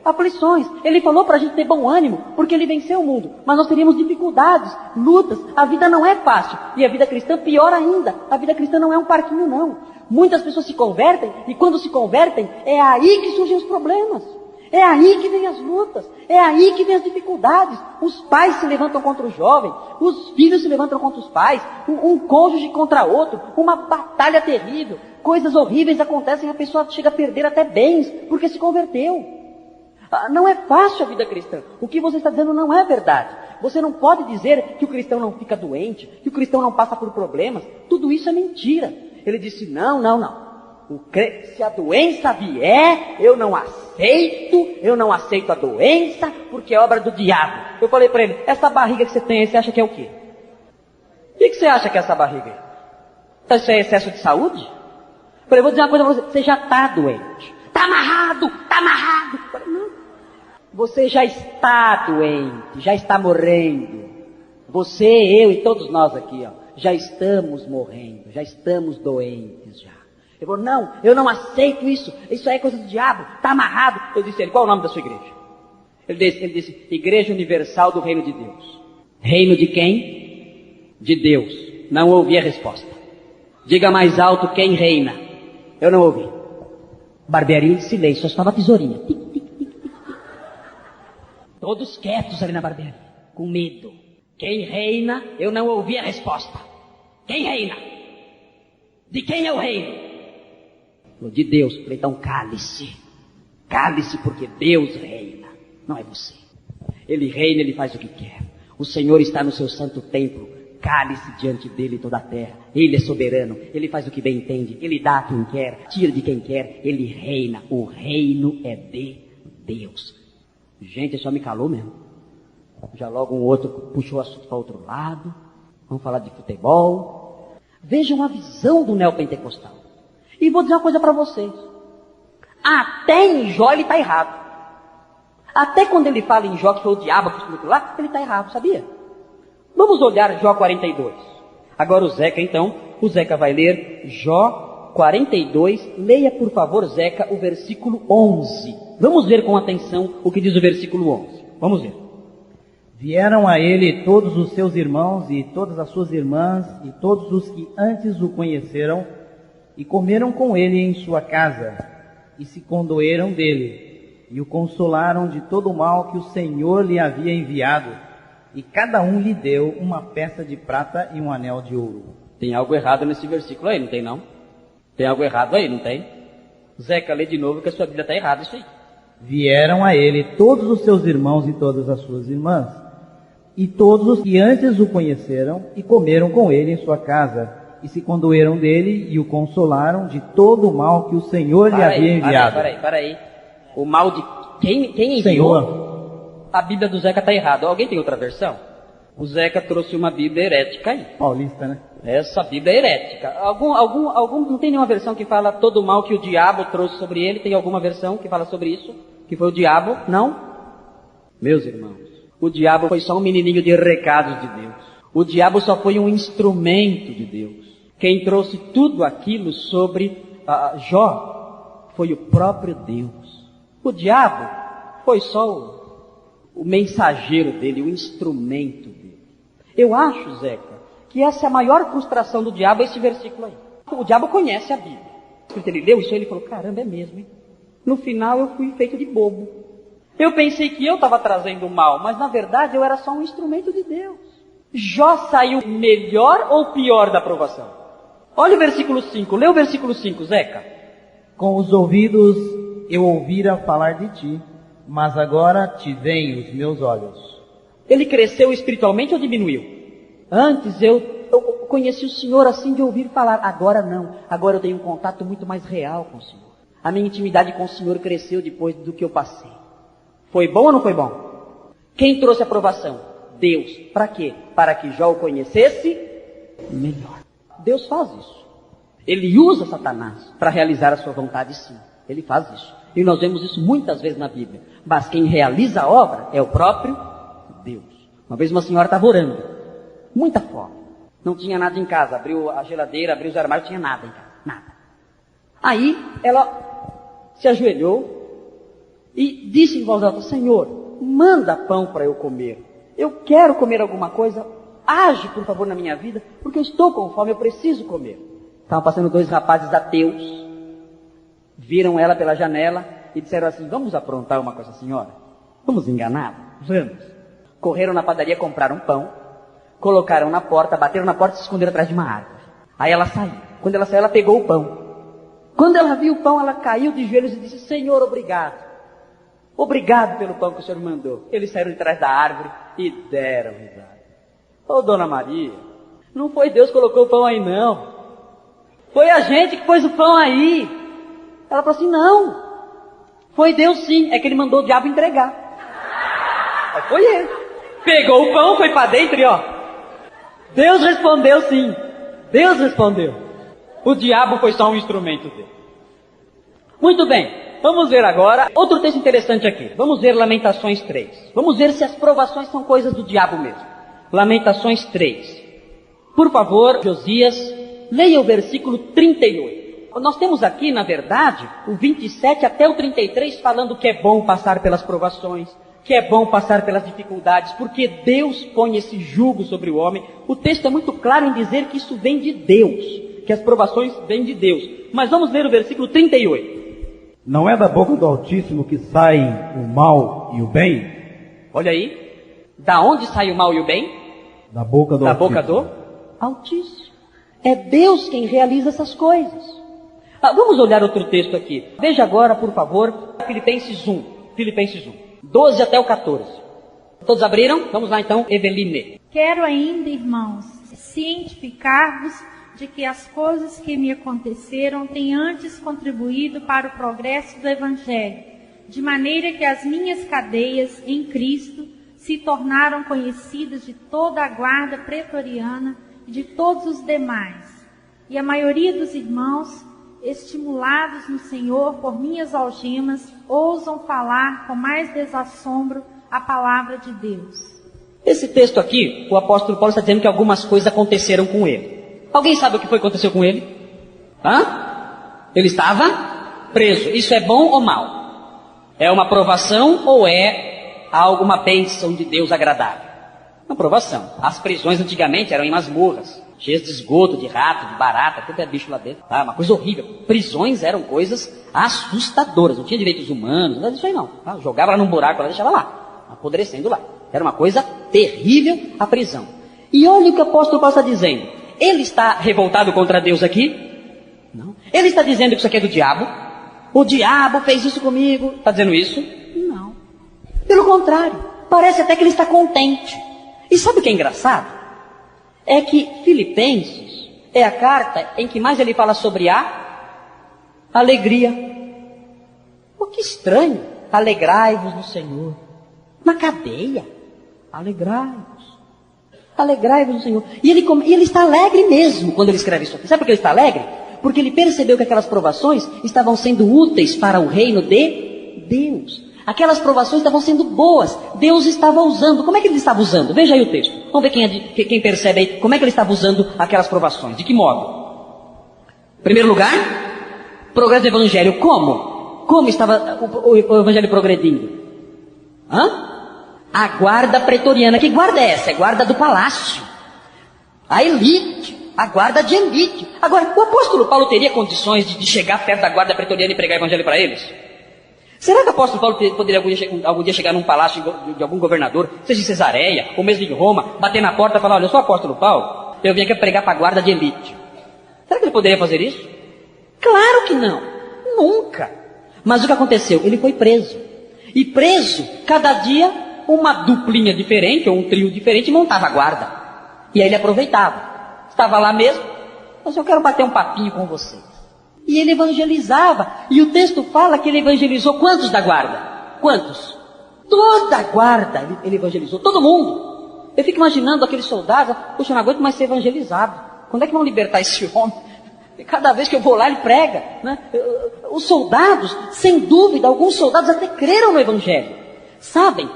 aflições. Ele falou para a gente ter bom ânimo, porque ele venceu o mundo. Mas nós teríamos dificuldades, lutas. A vida não é fácil. E a vida cristã, pior ainda. A vida cristã não é um parquinho, não. Muitas pessoas se convertem, e quando se convertem, é aí que surgem os problemas. É aí que vem as lutas, é aí que vem as dificuldades. Os pais se levantam contra o jovem, os filhos se levantam contra os pais, um cônjuge contra outro, uma batalha terrível. Coisas horríveis acontecem, a pessoa chega a perder até bens, porque se converteu. Não é fácil a vida cristã. O que você está dizendo não é verdade. Você não pode dizer que o cristão não fica doente, que o cristão não passa por problemas. Tudo isso é mentira. Ele disse: não. Se a doença vier, eu não aceito a doença, porque é obra do diabo. Eu falei para ele: essa barriga que você tem aí, você acha que é o quê? O que você acha que é essa barriga aí? Isso é excesso de saúde? Eu falei: vou dizer uma coisa para você, você já está doente. Está amarrado. Eu falei: não. Você já está doente, já está morrendo. Você, eu e todos nós aqui, ó, já estamos morrendo, já estamos doentes já. Ele falou: não, eu não aceito isso aí é coisa do diabo, está amarrado. Eu disse a ele: qual é o nome da sua igreja? Ele disse: Igreja Universal do Reino de Deus. Reino de quem? De Deus. Não ouvi a resposta. Diga mais alto: quem reina? Eu não ouvi. Barbearia em silêncio, só estava a tesourinha. Tic, tic, tic, tic, tic. Todos quietos ali na barbearia, com medo. Quem reina? Eu não ouvi a resposta. Quem reina? De quem é o reino? De Deus. Falei: então cale-se. Cale-se, porque Deus reina, não é você. Ele reina, ele faz o que quer. O Senhor está no seu santo templo. Cale-se diante dele toda a terra. Ele é soberano, ele faz o que bem entende. Ele dá a quem quer, tira de quem quer. Ele reina. O reino é de Deus. Gente, isso só me calou mesmo. Já logo um outro puxou o assunto para outro lado. Vamos falar de futebol. Vejam a visão do neopentecostal. E vou dizer uma coisa para vocês. Até em Jó ele está errado. Até quando ele fala em Jó que foi o diabo que explicou lá, ele está errado, sabia? Vamos olhar Jó 42. Agora o Zeca vai ler Jó 42. Leia, por favor, Zeca, o versículo 11. Vamos ver com atenção o que diz o versículo 11. Vamos ver. Vieram a ele todos os seus irmãos e todas as suas irmãs e todos os que antes o conheceram, e comeram com ele em sua casa, e se condoeram dele, e o consolaram de todo o mal que o Senhor lhe havia enviado, e cada um lhe deu uma peça de prata e um anel de ouro. Tem algo errado nesse versículo aí, não tem não? Tem algo errado aí, não tem? Zeca, lê de novo que a sua Bíblia está errada isso aí. Vieram a ele todos os seus irmãos e todas as suas irmãs, e todos os que antes o conheceram, e comeram com ele em sua casa, e se condoeram dele e o consolaram de todo o mal que o Senhor lhe havia enviado. Para aí. O mal de quem enviou? Senhor. A Bíblia do Zeca está errada. Alguém tem outra versão? O Zeca trouxe uma Bíblia herética aí. Paulista, né? Essa Bíblia é herética. Não tem nenhuma versão que fala todo o mal que o diabo trouxe sobre ele? Tem alguma versão que fala sobre isso? Que foi o diabo? Não? Meus irmãos, O diabo foi só um menininho de recados de Deus. O diabo só foi um instrumento de Deus. Quem trouxe tudo aquilo sobre Jó foi o próprio Deus. O diabo foi só o mensageiro dele, o instrumento dele. Eu acho, Zeca, que essa é a maior frustração do diabo, esse versículo aí. O diabo conhece a Bíblia. Ele leu isso aí, ele falou, caramba, é mesmo, hein? No final eu fui feito de bobo. Eu pensei que eu estava trazendo o mal, mas na verdade eu era só um instrumento de Deus. Jó saiu melhor ou pior da aprovação? Olha o versículo 5, lê o versículo 5, Zeca. Com os ouvidos eu ouvira falar de ti, mas agora te veem os meus olhos. Ele cresceu espiritualmente ou diminuiu? Antes eu conheci o Senhor assim de ouvir falar, agora não. Agora eu tenho um contato muito mais real com o Senhor. A minha intimidade com o Senhor cresceu depois do que eu passei. Foi bom ou não foi bom? Quem trouxe a aprovação? Deus. Para quê? Para que Jó o conhecesse melhor. Deus faz isso. Ele usa Satanás para realizar a sua vontade, sim. Ele faz isso. E nós vemos isso muitas vezes na Bíblia. Mas quem realiza a obra é o próprio Deus. Uma vez uma senhora estava orando. Muita fome. Não tinha nada em casa. Abriu a geladeira, abriu os armários, não tinha nada em casa. Nada. Aí ela se ajoelhou e disse em voz alta, Senhor, manda pão para eu comer. Eu quero comer alguma coisa. Age, por favor, na minha vida, porque eu estou com fome, eu preciso comer. Estavam passando 2 rapazes ateus. Viram ela pela janela e disseram assim, vamos aprontar uma com essa senhora? Vamos enganá-la? Vamos. Correram na padaria, compraram pão, colocaram na porta, bateram na porta e se esconderam atrás de uma árvore. Aí ela saiu. Quando ela saiu, ela pegou o pão. Quando ela viu o pão, ela caiu de joelhos e disse, Senhor, obrigado. Obrigado pelo pão que o Senhor mandou. Eles saíram de trás da árvore e deram risada. Ô, Dona Maria, não foi Deus que colocou o pão aí, não. Foi a gente que pôs o pão aí. Ela falou assim, não. Foi Deus sim, é que ele mandou o diabo entregar. Aí foi ele. Pegou o pão, foi para dentro e ó. Deus respondeu sim. Deus respondeu. O diabo foi só um instrumento dele. Muito bem. Vamos ver agora outro texto interessante aqui. Vamos ver Lamentações 3. Vamos ver se as provações são coisas do diabo mesmo. Lamentações 3. Por favor, Josias, leia o versículo 38. Nós temos aqui, na verdade, o 27 até o 33 falando que é bom passar pelas provações, que é bom passar pelas dificuldades, porque Deus põe esse jugo sobre o homem. O texto é muito claro em dizer que isso vem de Deus, que as provações vêm de Deus. Mas vamos ler o versículo 38. Não é da boca do Altíssimo que saem o mal e o bem? Olha aí. Da onde sai o mal e o bem? Da boca do Altíssimo. Da boca do Altíssimo. É Deus quem realiza essas coisas. Vamos olhar outro texto aqui. Veja agora, por favor, Filipenses 1. Filipenses 1. 12 até o 14. Todos abriram? Vamos lá então, Eveline. Quero ainda, irmãos, cientificar-vos de que as coisas que me aconteceram têm antes contribuído para o progresso do Evangelho, de maneira que as minhas cadeias em Cristo se tornaram conhecidas de toda a guarda pretoriana e de todos os demais. E a maioria dos irmãos, estimulados no Senhor por minhas algemas, ousam falar com mais desassombro a palavra de Deus. Esse texto aqui, o apóstolo Paulo está dizendo que algumas coisas aconteceram com ele. Alguém sabe o que foi que aconteceu com ele? Ele estava preso. Isso é bom ou mal? É uma provação ou é alguma bênção de Deus agradável? Uma provação. As prisões antigamente eram em masmorras, cheias de esgoto, de rato, de barata, tudo é bicho lá dentro. Uma coisa horrível. Prisões eram coisas assustadoras. Não tinha direitos humanos, nada disso aí não. Jogava lá num buraco, deixava lá, apodrecendo lá. Era uma coisa terrível a prisão. E olha o que o apóstolo Paulo está dizendo. Ele está revoltado contra Deus aqui? Não. Ele está dizendo que isso aqui é do diabo? O diabo fez isso comigo. Está dizendo isso? Não. Pelo contrário, parece até que ele está contente. E sabe o que é engraçado? É que Filipenses é a carta em que mais ele fala sobre a alegria. Pô, que estranho. Alegrai-vos no Senhor. Na cadeia. Alegrai-vos. Alegrai-vos no Senhor. E ele está alegre mesmo quando ele escreve isso aqui. Sabe por que ele está alegre? Porque ele percebeu que aquelas provações estavam sendo úteis para o reino de Deus. Aquelas provações estavam sendo boas. Deus estava usando. Como é que ele estava usando? Veja aí o texto. Vamos ver quem percebe aí como é que ele estava usando aquelas provações. De que modo? Em primeiro lugar, progresso do evangelho. Como? Como estava o evangelho progredindo? A guarda pretoriana. Que guarda é essa? É guarda do palácio. A elite. A guarda de elite. Agora, o apóstolo Paulo teria condições de chegar perto da guarda pretoriana e pregar o evangelho para eles? Será que o apóstolo Paulo poderia algum dia chegar num palácio de algum governador, seja em Cesareia, ou mesmo em Roma, bater na porta e falar, olha, eu sou o apóstolo Paulo, eu vim aqui pregar para a guarda de elite. Será que ele poderia fazer isso? Claro que não. Nunca. Mas o que aconteceu? Ele foi preso. E preso, cada dia, uma duplinha diferente, ou um trio diferente, montava a guarda. E aí ele aproveitava. Estava lá mesmo, mas eu quero bater um papinho com vocês. E ele evangelizava. E o texto fala que ele evangelizou quantos da guarda? Quantos? Toda a guarda ele evangelizou. Todo mundo. Eu fico imaginando aqueles soldados. Puxa, eu não aguento mais ser evangelizado. Quando é que vão libertar esse homem? Cada vez que eu vou lá, ele prega. Né? Os soldados, sem dúvida, alguns soldados até creram no evangelho. Sabem?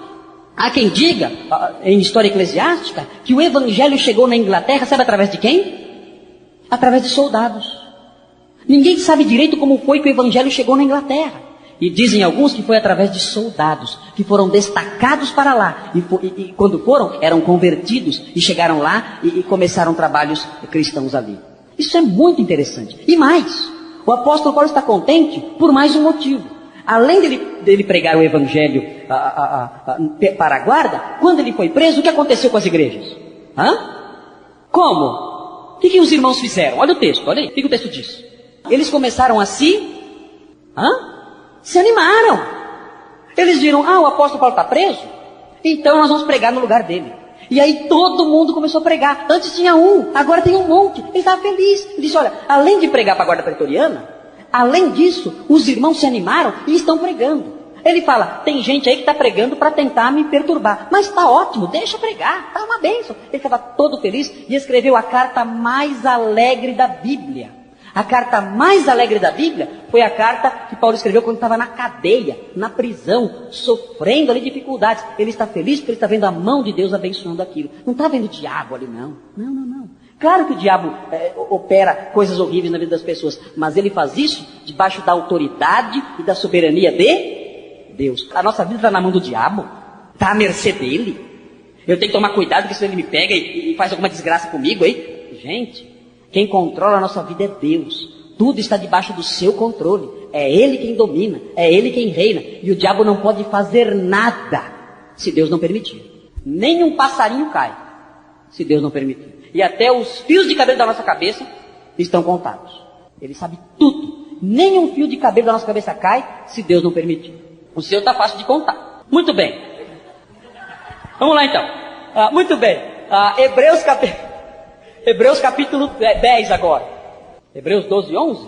Há quem diga, em história eclesiástica, que o evangelho chegou na Inglaterra, sabe através de quem? Através de soldados. Ninguém sabe direito como foi que o evangelho chegou na Inglaterra. E dizem alguns que foi através de soldados, que foram destacados para lá. E quando foram, eram convertidos e chegaram lá e começaram trabalhos cristãos ali. Isso é muito interessante. E mais, o apóstolo Paulo está contente por mais um motivo. Além dele pregar o evangelho para a guarda, quando ele foi preso, o que aconteceu com as igrejas? Como? O que os irmãos fizeram? Olha o texto, olha aí, o que o texto diz? Eles começaram a se animaram. Eles viram, o apóstolo Paulo está preso, então nós vamos pregar no lugar dele. E aí todo mundo começou a pregar. Antes tinha um, agora tem um monte. Ele estava feliz. Ele disse, olha, além de pregar para a guarda pretoriana, além disso, os irmãos se animaram e estão pregando. Ele fala, tem gente aí que está pregando para tentar me perturbar. Mas está ótimo, deixa pregar, está uma bênção. Ele estava todo feliz e escreveu a carta mais alegre da Bíblia. A carta mais alegre da Bíblia foi a carta que Paulo escreveu quando estava na cadeia, na prisão, sofrendo ali dificuldades. Ele está feliz porque ele está vendo a mão de Deus abençoando aquilo. Não está vendo o diabo ali, não. Não. Claro que o diabo opera coisas horríveis na vida das pessoas, mas ele faz isso debaixo da autoridade e da soberania de Deus. A nossa vida está na mão do diabo, está à mercê dele. Eu tenho que tomar cuidado, porque senão ele me pega e faz alguma desgraça comigo aí. Gente, quem controla a nossa vida é Deus. Tudo está debaixo do seu controle. É Ele quem domina, é Ele quem reina. E o diabo não pode fazer nada se Deus não permitir. Nem um passarinho cai, se Deus não permitir. E até os fios de cabelo da nossa cabeça estão contados. Ele sabe tudo. Nem um fio de cabelo da nossa cabeça cai, se Deus não permitir. O seu está fácil de contar. Muito bem. Vamos lá então. Muito bem. Hebreus capítulo 10 agora. Hebreus 12, 11.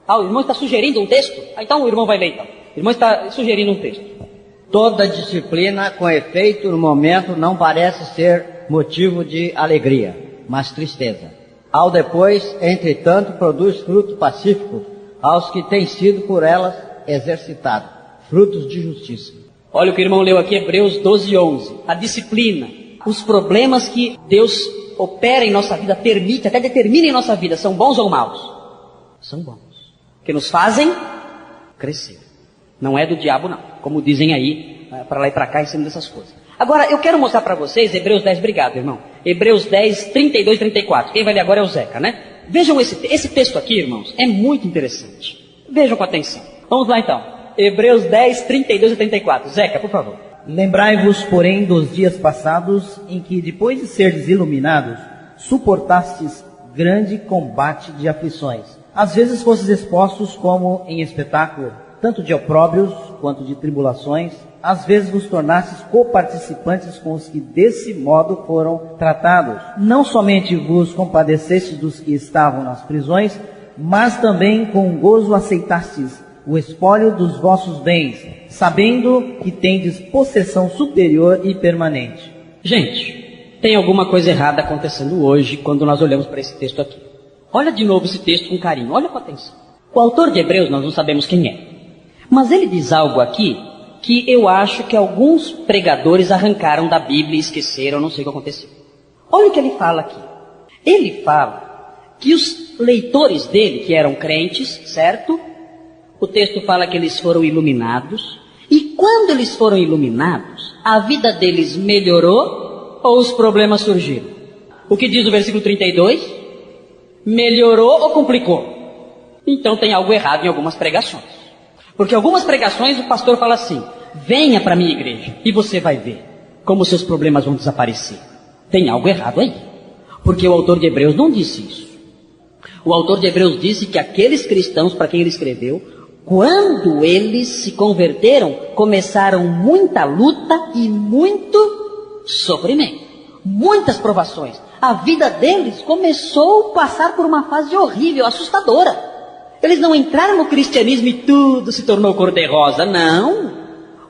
O irmão está sugerindo um texto? Então o irmão vai ler então. O irmão está sugerindo um texto. Toda disciplina com efeito no momento não parece ser motivo de alegria, mas tristeza. Ao depois, entretanto, produz fruto pacífico aos que têm sido por elas exercitados, frutos de justiça. Olha o que o irmão leu aqui, Hebreus 12, 11. A disciplina, os problemas que Deus opera em nossa vida, permite, até determina em nossa vida, são bons ou maus? São bons. Que nos fazem crescer. Não é do diabo não, como dizem aí, para lá e para cá, em cima dessas coisas. Agora, eu quero mostrar para vocês, Hebreus 10, obrigado irmão. Hebreus 10, 32 e 34. Quem vai ler agora é o Zeca, né? Vejam esse texto aqui, irmãos, é muito interessante. Vejam com atenção. Vamos lá então. Hebreus 10, 32 e 34. Zeca, por favor. Lembrai-vos, porém, dos dias passados, em que, depois de serdes iluminados, suportastes grande combate de aflições. Às vezes fostes expostos como em espetáculo, tanto de opróbrios quanto de tribulações. Às vezes vos tornastes coparticipantes com os que desse modo foram tratados. Não somente vos compadecestes dos que estavam nas prisões, mas também com gozo aceitastes o espólio dos vossos bens, sabendo que tendes possessão superior e permanente. Gente, tem alguma coisa errada acontecendo hoje quando nós olhamos para esse texto aqui. Olha de novo esse texto com carinho, olha com atenção. O autor de Hebreus nós não sabemos quem é, mas ele diz algo aqui que eu acho que alguns pregadores arrancaram da Bíblia e esqueceram, não sei o que aconteceu. Olha o que ele fala aqui. Ele fala que os leitores dele, que eram crentes, certo? O texto fala que eles foram iluminados. E quando eles foram iluminados, a vida deles melhorou ou os problemas surgiram? O que diz o versículo 32? Melhorou ou complicou? Então tem algo errado em algumas pregações. Porque algumas pregações o pastor fala assim: venha para a minha igreja e você vai ver como seus problemas vão desaparecer. Tem algo errado aí. Porque o autor de Hebreus não disse isso. O autor de Hebreus disse que aqueles cristãos para quem ele escreveu, quando eles se converteram, começaram muita luta e muito sofrimento. Muitas provações. A vida deles começou a passar por uma fase horrível, assustadora. Eles não entraram no cristianismo e tudo se tornou cor-de-rosa. Não.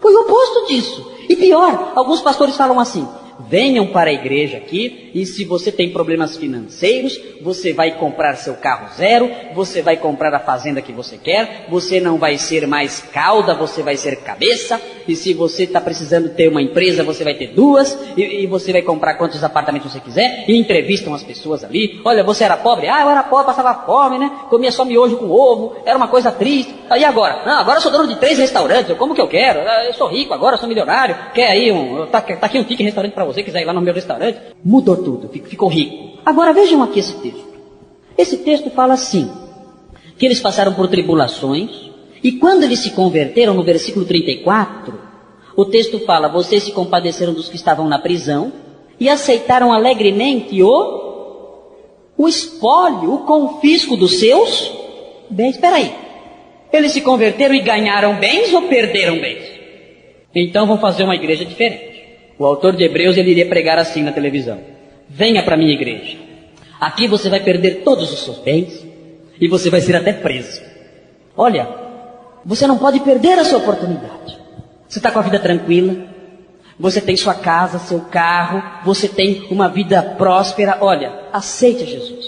Foi o oposto disso. E pior, alguns pastores falam assim: venham para a igreja aqui e se você tem problemas financeiros, você vai comprar seu carro zero, você vai comprar a fazenda que você quer, você não vai ser mais cauda, você vai ser cabeça, e se você está precisando ter uma empresa, você vai ter duas, e você vai comprar quantos apartamentos você quiser, e entrevistam as pessoas ali. Olha, você era pobre? Ah, eu era pobre, passava fome, né? Comia só miojo com ovo, era uma coisa triste. E agora? Não, agora eu sou dono de 3 restaurantes, eu como que eu quero? Eu sou rico agora, eu sou milionário, quer aí tá aqui um ticket restaurante para você, quiser ir lá no meu restaurante. Mudou tudo, ficou rico. Agora vejam aqui esse texto. Esse texto fala assim, que eles passaram por tribulações, e quando eles se converteram, no versículo 34, o texto fala: vocês se compadeceram dos que estavam na prisão, e aceitaram alegremente o espólio, o confisco dos seus bens. Espera aí, eles se converteram e ganharam bens ou perderam bens? Então vão fazer uma igreja diferente. O autor de Hebreus, ele iria pregar assim na televisão: venha para a minha igreja, aqui você vai perder todos os seus bens, e você vai ser até preso. Olha, você não pode perder a sua oportunidade. Você está com a vida tranquila, você tem sua casa, seu carro, você tem uma vida próspera. Olha, aceite Jesus.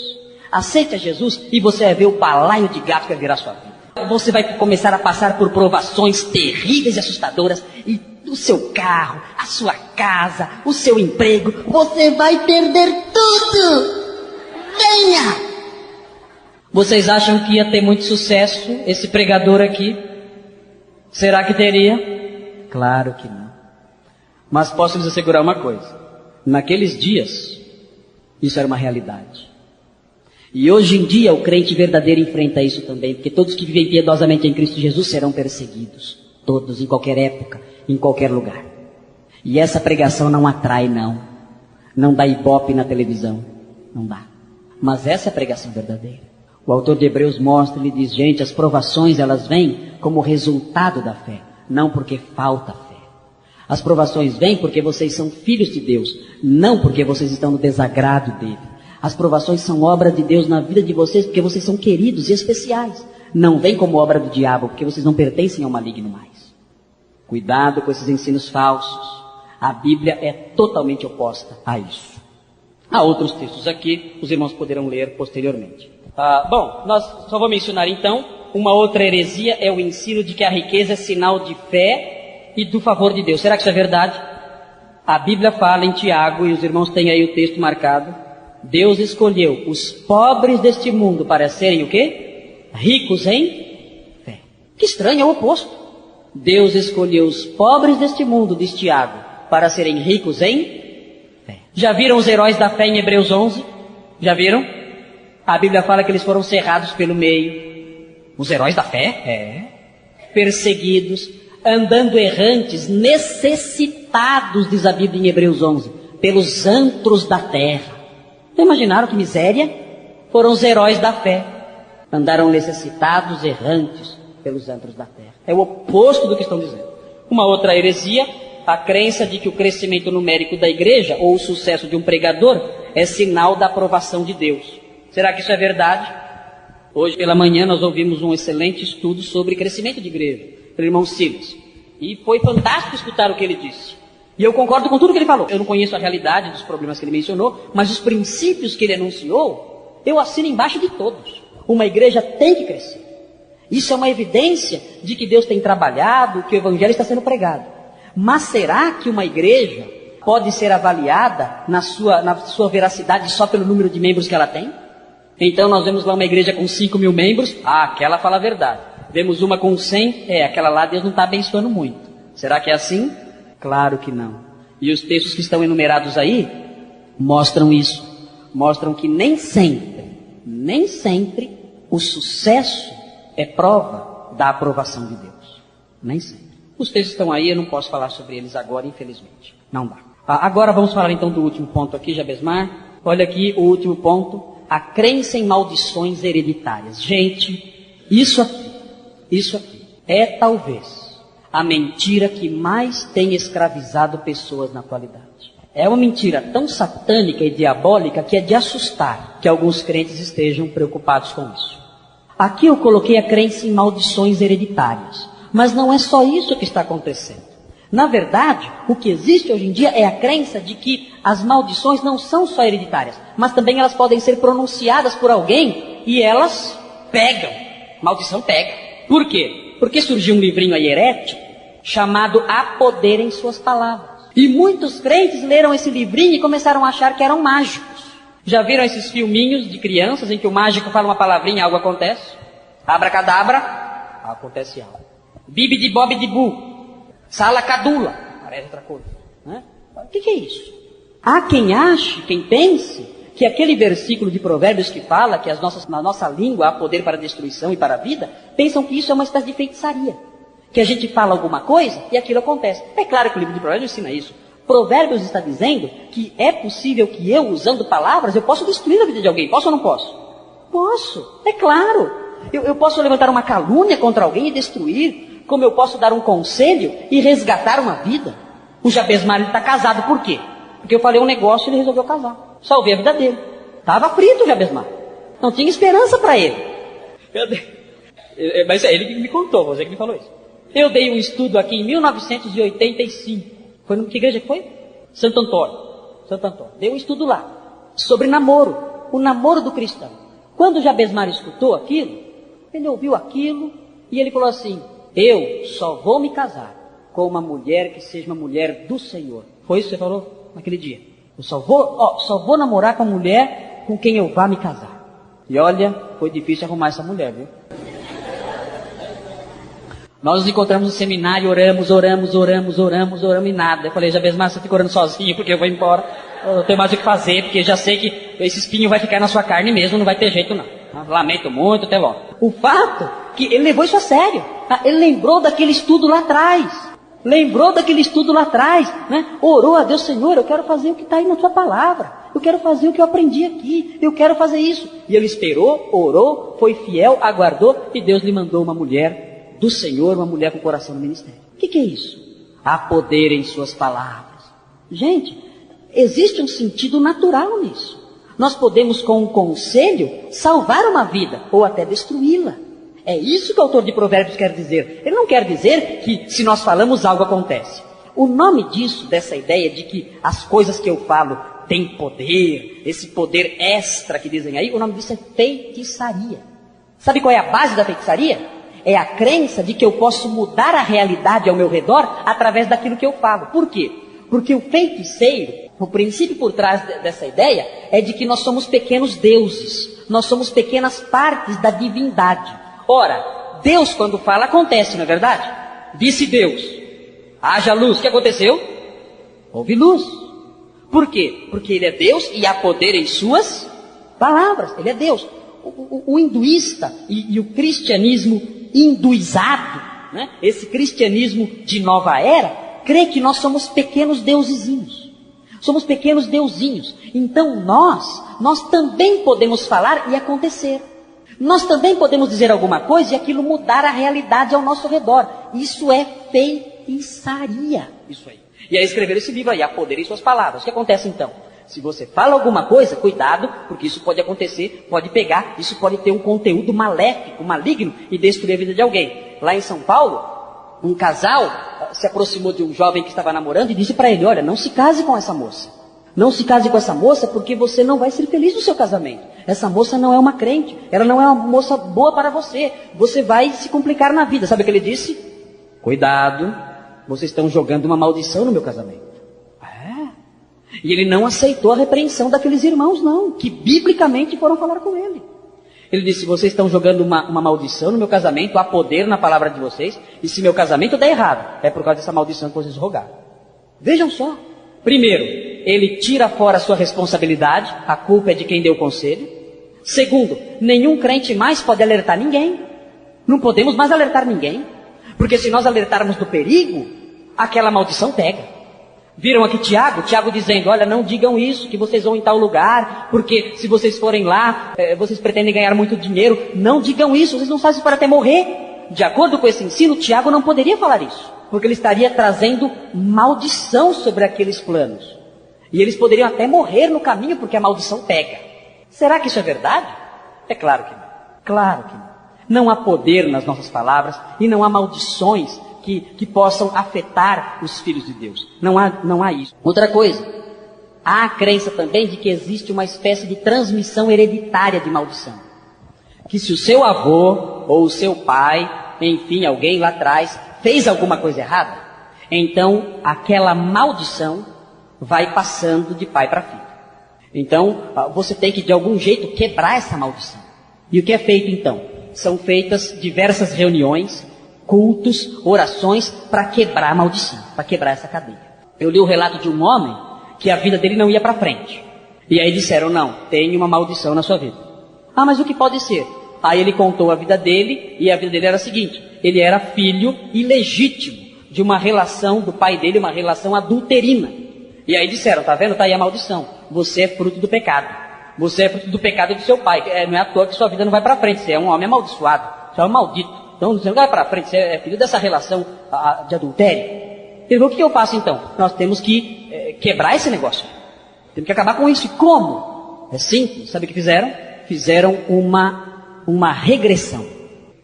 Aceite a Jesus e você vai ver o balaio de gato que vai virar sua vida. Você vai começar a passar por provações terríveis e assustadoras, e o seu carro, a sua casa, o seu emprego, você vai perder tudo. Venha! Vocês acham que ia ter muito sucesso esse pregador aqui? Será que teria? Claro que não. Mas posso lhes assegurar uma coisa: naqueles dias, isso era uma realidade. E hoje em dia o crente verdadeiro enfrenta isso também, porque todos que vivem piedosamente em Cristo Jesus serão perseguidos. Todos, em qualquer época, em qualquer lugar. E essa pregação não atrai, não. Não dá ibope na televisão. Não dá. Mas essa é a pregação verdadeira. O autor de Hebreus mostra, ele diz: gente, as provações elas vêm como resultado da fé, não porque falta fé. As provações vêm porque vocês são filhos de Deus, não porque vocês estão no desagrado dele. As provações são obra de Deus na vida de vocês porque vocês são queridos e especiais. Não vem como obra do diabo, porque vocês não pertencem ao maligno mais. Cuidado com esses ensinos falsos. A Bíblia é totalmente oposta a isso. Há outros textos aqui, os irmãos poderão ler posteriormente. Bom, nós só vou mencionar então, uma outra heresia é o ensino de que a riqueza é sinal de fé e do favor de Deus. Será que isso é verdade? A Bíblia fala em Tiago, e os irmãos têm aí o texto marcado: Deus escolheu os pobres deste mundo para serem o quê? Ricos em fé. Que estranho, é o oposto. Deus escolheu os pobres deste mundo, diz Tiago, para serem ricos em fé. Já viram os heróis da fé em Hebreus 11? Já viram? A Bíblia fala que eles foram cerrados pelo meio. Os heróis da fé? Perseguidos, andando errantes, necessitados, diz a Bíblia em Hebreus 11, pelos antros da terra. Não imaginaram que miséria? Foram os heróis da fé. Andaram necessitados, errantes, pelos antros da terra. É o oposto do que estão dizendo. Uma outra heresia, a crença de que o crescimento numérico da igreja, ou o sucesso de um pregador, é sinal da aprovação de Deus. Será que isso é verdade? Hoje pela manhã nós ouvimos um excelente estudo sobre crescimento de igreja, pelo irmão Silas. E foi fantástico escutar o que ele disse. E eu concordo com tudo que ele falou. Eu não conheço a realidade dos problemas que ele mencionou, mas os princípios que ele anunciou, eu assino embaixo de todos. Uma igreja tem que crescer. Isso é uma evidência de que Deus tem trabalhado, que o Evangelho está sendo pregado. Mas será que uma igreja pode ser avaliada na sua veracidade só pelo número de membros que ela tem? Então nós vemos lá uma igreja com 5.000 membros, aquela fala a verdade. Vemos uma com 100, aquela lá Deus não está abençoando muito. Será que é assim? Claro que não. E os textos que estão enumerados aí mostram isso. Mostram que nem sempre o sucesso é prova da aprovação de Deus. Nem sempre. Os textos estão aí, eu não posso falar sobre eles agora, infelizmente. Não dá. Agora vamos falar então do último ponto aqui, Jabesmar. Olha aqui o último ponto. A crença em maldições hereditárias. Gente, isso aqui é talvez a mentira que mais tem escravizado pessoas na atualidade. É uma mentira tão satânica e diabólica que é de assustar que alguns crentes estejam preocupados com isso. Aqui eu coloquei a crença em maldições hereditárias. Mas não é só isso que está acontecendo. Na verdade, o que existe hoje em dia é a crença de que as maldições não são só hereditárias, mas também elas podem ser pronunciadas por alguém e elas pegam. Maldição pega. Por quê? Porque surgiu um livrinho aí herético chamado Há Poder em Suas Palavras. E muitos crentes leram esse livrinho e começaram a achar que eram mágicos. Já viram esses filminhos de crianças em que o mágico fala uma palavrinha e algo acontece? Abracadabra, acontece algo. Bibi de bob de bu. Sala cadula. Parece outra coisa. Né? O que é isso? Há quem ache, quem pense, que aquele versículo de Provérbios que fala que na nossa língua há poder para a destruição e para a vida, pensam que isso é uma espécie de feitiçaria. Que a gente fala alguma coisa e aquilo acontece. É claro que o livro de Provérbios ensina isso. Provérbios está dizendo que é possível que eu, usando palavras, eu posso destruir a vida de alguém. Posso ou não posso? Posso, é claro. Eu posso levantar uma calúnia contra alguém e destruir. Como eu posso dar um conselho e resgatar uma vida? O Jabesmar está casado, por quê? Porque eu falei um negócio e ele resolveu casar. Salvei a vida dele. Estava frito o Jabesmar. Não tinha esperança para ele. Mas é ele que me contou, você que me falou isso. Eu dei um estudo aqui em 1985. Foi que igreja que foi? Santo Antônio. Dei um estudo lá. Sobre namoro. O namoro do cristão. Quando o Jabesmar escutou aquilo, ele ouviu aquilo e ele falou assim: eu só vou me casar com uma mulher que seja uma mulher do Senhor. Foi isso que você falou naquele dia? Eu só vou namorar com uma mulher com quem eu vá me casar. E olha, foi difícil arrumar essa mulher, viu? Nós nos encontramos no seminário, oramos e nada. Eu falei: Jabesmar, você fica orando sozinho porque eu vou embora. Eu não tenho mais o que fazer, porque já sei que esse espinho vai ficar na sua carne mesmo, não vai ter jeito não. Lamento muito, até logo. O fato que ele levou isso a sério. Ele lembrou daquele estudo lá atrás. Né? Orou a Deus: Senhor, eu quero fazer o que está aí na tua palavra. Eu quero fazer o que eu aprendi aqui. Eu quero fazer isso. E ele esperou, orou, foi fiel, aguardou e Deus lhe mandou uma mulher do Senhor, uma mulher com coração no ministério. O que é isso? Há poder em suas palavras. Gente, existe um sentido natural nisso. Nós podemos, com um conselho, salvar uma vida ou até destruí-la. É isso que o autor de Provérbios quer dizer. Ele não quer dizer que se nós falamos algo acontece. O nome disso, dessa ideia de que as coisas que eu falo têm poder, esse poder extra que dizem aí, o nome disso é feitiçaria. Sabe qual é a base da feitiçaria? É a crença de que eu posso mudar a realidade ao meu redor através daquilo que eu falo. Por quê? Porque o feiticeiro, o princípio por trás dessa ideia é de que nós somos pequenos deuses. Nós somos pequenas partes da divindade. Ora, Deus quando fala acontece, não é verdade? Disse Deus: haja luz. O que aconteceu? Houve luz. Por quê? Porque Ele é Deus e há poder em suas palavras. Ele é Deus. O hinduísta e o cristianismo hinduizado, né? Esse cristianismo de nova era, crê que nós somos pequenos deusezinhos. Somos pequenos deusinhos. Então nós também podemos falar e acontecer. Nós também podemos dizer alguma coisa e aquilo mudar a realidade ao nosso redor. Isso é feitiçaria. Isso aí. E aí escrever esse livro aí, Há Poder em Suas Palavras. O que acontece então? Se você fala alguma coisa, cuidado, porque isso pode acontecer, pode pegar, isso pode ter um conteúdo maléfico, maligno e destruir a vida de alguém. Lá em São Paulo, um casal se aproximou de um jovem que estava namorando e disse para ele: olha, não se case com essa moça. Não se case com essa moça porque você não vai ser feliz no seu casamento. Essa moça não é uma crente. Ela não é uma moça boa para você. Você vai se complicar na vida. Sabe o que ele disse? Cuidado, vocês estão jogando uma maldição no meu casamento. E ele não aceitou a repreensão daqueles irmãos, não, que biblicamente foram falar com ele. Ele disse, vocês estão jogando uma maldição no meu casamento, há poder na palavra de vocês, e se meu casamento der errado, é por causa dessa maldição que vocês rogaram. Vejam só. Primeiro, ele tira fora a sua responsabilidade, a culpa é de quem deu o conselho. Segundo, nenhum crente mais pode alertar ninguém. Não podemos mais alertar ninguém, porque se nós alertarmos do perigo, aquela maldição pega. Viram aqui Tiago dizendo, olha, não digam isso, que vocês vão em tal lugar, porque se vocês forem lá, vocês pretendem ganhar muito dinheiro. Não digam isso, vocês não fazem isso para até morrer. De acordo com esse ensino, Tiago não poderia falar isso, porque ele estaria trazendo maldição sobre aqueles planos. E eles poderiam até morrer no caminho, porque a maldição pega. Será que isso é verdade? É claro que não. Claro que não. Não há poder nas nossas palavras e não há maldições que possam afetar os filhos de Deus. Não há isso. Outra coisa, há a crença também de que existe uma espécie de transmissão hereditária de maldição. Que se o seu avô ou o seu pai, enfim, alguém lá atrás, fez alguma coisa errada, então aquela maldição vai passando de pai para filho. Então, você tem que de algum jeito quebrar essa maldição. E o que é feito então? São feitas diversas reuniões, cultos, orações, para quebrar a maldição, para quebrar essa cadeia. Eu li o relato de um homem que a vida dele não ia para frente. E aí disseram, não, tem uma maldição na sua vida. Ah, mas o que pode ser? Aí ele contou a vida dele, e a vida dele era a seguinte, ele era filho ilegítimo de uma relação do pai dele, uma relação adulterina. E aí disseram, tá vendo? Tá aí a maldição. Você é fruto do pecado. Você é fruto do pecado de seu pai. Não é à toa que sua vida não vai para frente. Você é um homem amaldiçoado. Você é um maldito. Então você não vai para frente, você é filho dessa relação de adultério. Ele falou, o que eu faço então? Nós temos que quebrar esse negócio. Temos que acabar com isso. E como? É simples. Sabe o que fizeram? Fizeram uma regressão.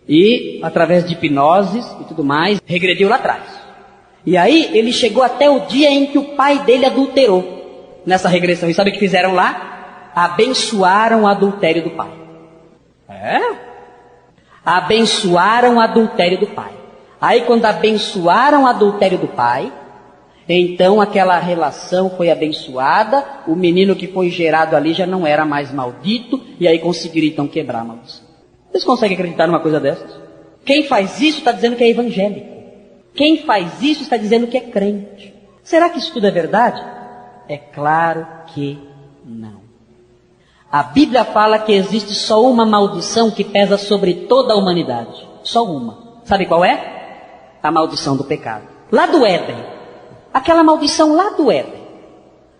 E, através de hipnoses e tudo mais, regrediu lá atrás. E aí, ele chegou até o dia em que o pai dele adulterou nessa regressão. E sabe o que fizeram lá? Abençoaram o adultério do pai. Abençoaram o adultério do pai. Aí quando abençoaram o adultério do pai, então aquela relação foi abençoada, o menino que foi gerado ali já não era mais maldito, e aí conseguiram então quebrar a maldição. Vocês conseguem acreditar numa coisa dessas? Quem faz isso está dizendo que é evangélico. Quem faz isso está dizendo que é crente. Será que isso tudo é verdade? É claro que não. A Bíblia fala que existe só uma maldição que pesa sobre toda a humanidade. Só uma. Sabe qual é? A maldição do pecado. Lá do Éden. Aquela maldição lá do Éden.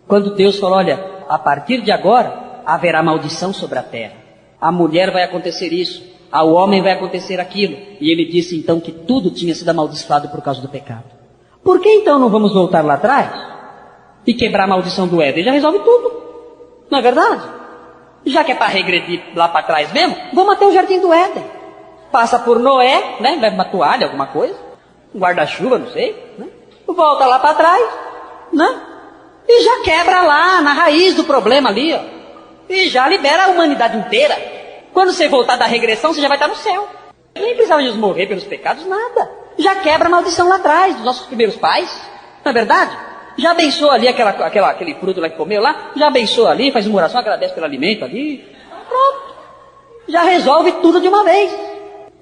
Quando Deus falou, olha, a partir de agora haverá maldição sobre a terra. A mulher vai acontecer isso. Ao homem vai acontecer aquilo. E ele disse então que tudo tinha sido amaldiçoado por causa do pecado. Por que então não vamos voltar lá atrás e quebrar a maldição do Éden? Já resolve tudo. Não é verdade? Já que é para regredir lá para trás mesmo, vamos até o jardim do Éden. Passa por Noé, né? Leva uma toalha, alguma coisa, um guarda-chuva, não sei, né? Volta lá para trás, né? E já quebra lá, na raiz do problema ali, ó. E já libera a humanidade inteira. Quando você voltar da regressão, você já vai estar no céu. Nem precisava de morrer pelos pecados, nada. Já quebra a maldição lá atrás, dos nossos primeiros pais, não é verdade? Já abençoa ali aquele fruto lá que comeu lá, já abençoa ali, faz uma oração, agradece pelo alimento ali. Pronto. Já resolve tudo de uma vez.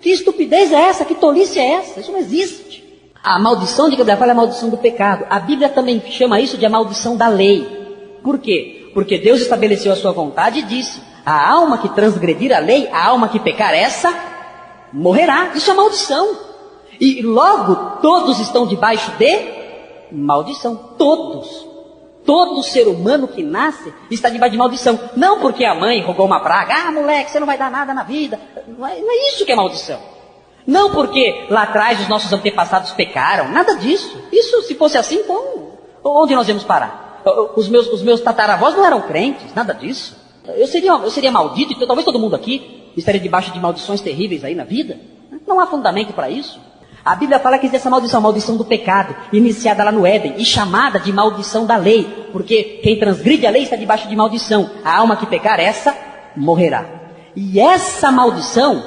Que estupidez é essa? Que tolice é essa? Isso não existe. A maldição de Gabriel fala é a maldição do pecado. A Bíblia também chama isso de a maldição da lei. Por quê? Porque Deus estabeleceu a sua vontade e disse, a alma que transgredir a lei, a alma que pecar essa, morrerá. Isso é maldição. E logo todos estão debaixo de maldição. Todos. Todo ser humano que nasce está debaixo de maldição. Não porque a mãe rogou uma praga. Ah, moleque, você não vai dar nada na vida. Não é isso que é maldição. Não porque lá atrás os nossos antepassados pecaram. Nada disso. Isso, se fosse assim, então, onde nós íamos parar? Os meus tataravós não eram crentes. Nada disso. Eu seria maldito, então talvez todo mundo aqui estaria debaixo de maldições terríveis aí na vida. Não há fundamento para isso. A Bíblia fala que existe essa maldição, a maldição do pecado, iniciada lá no Éden e chamada de maldição da lei, porque quem transgride a lei está debaixo de maldição. A alma que pecar, essa morrerá. E essa maldição,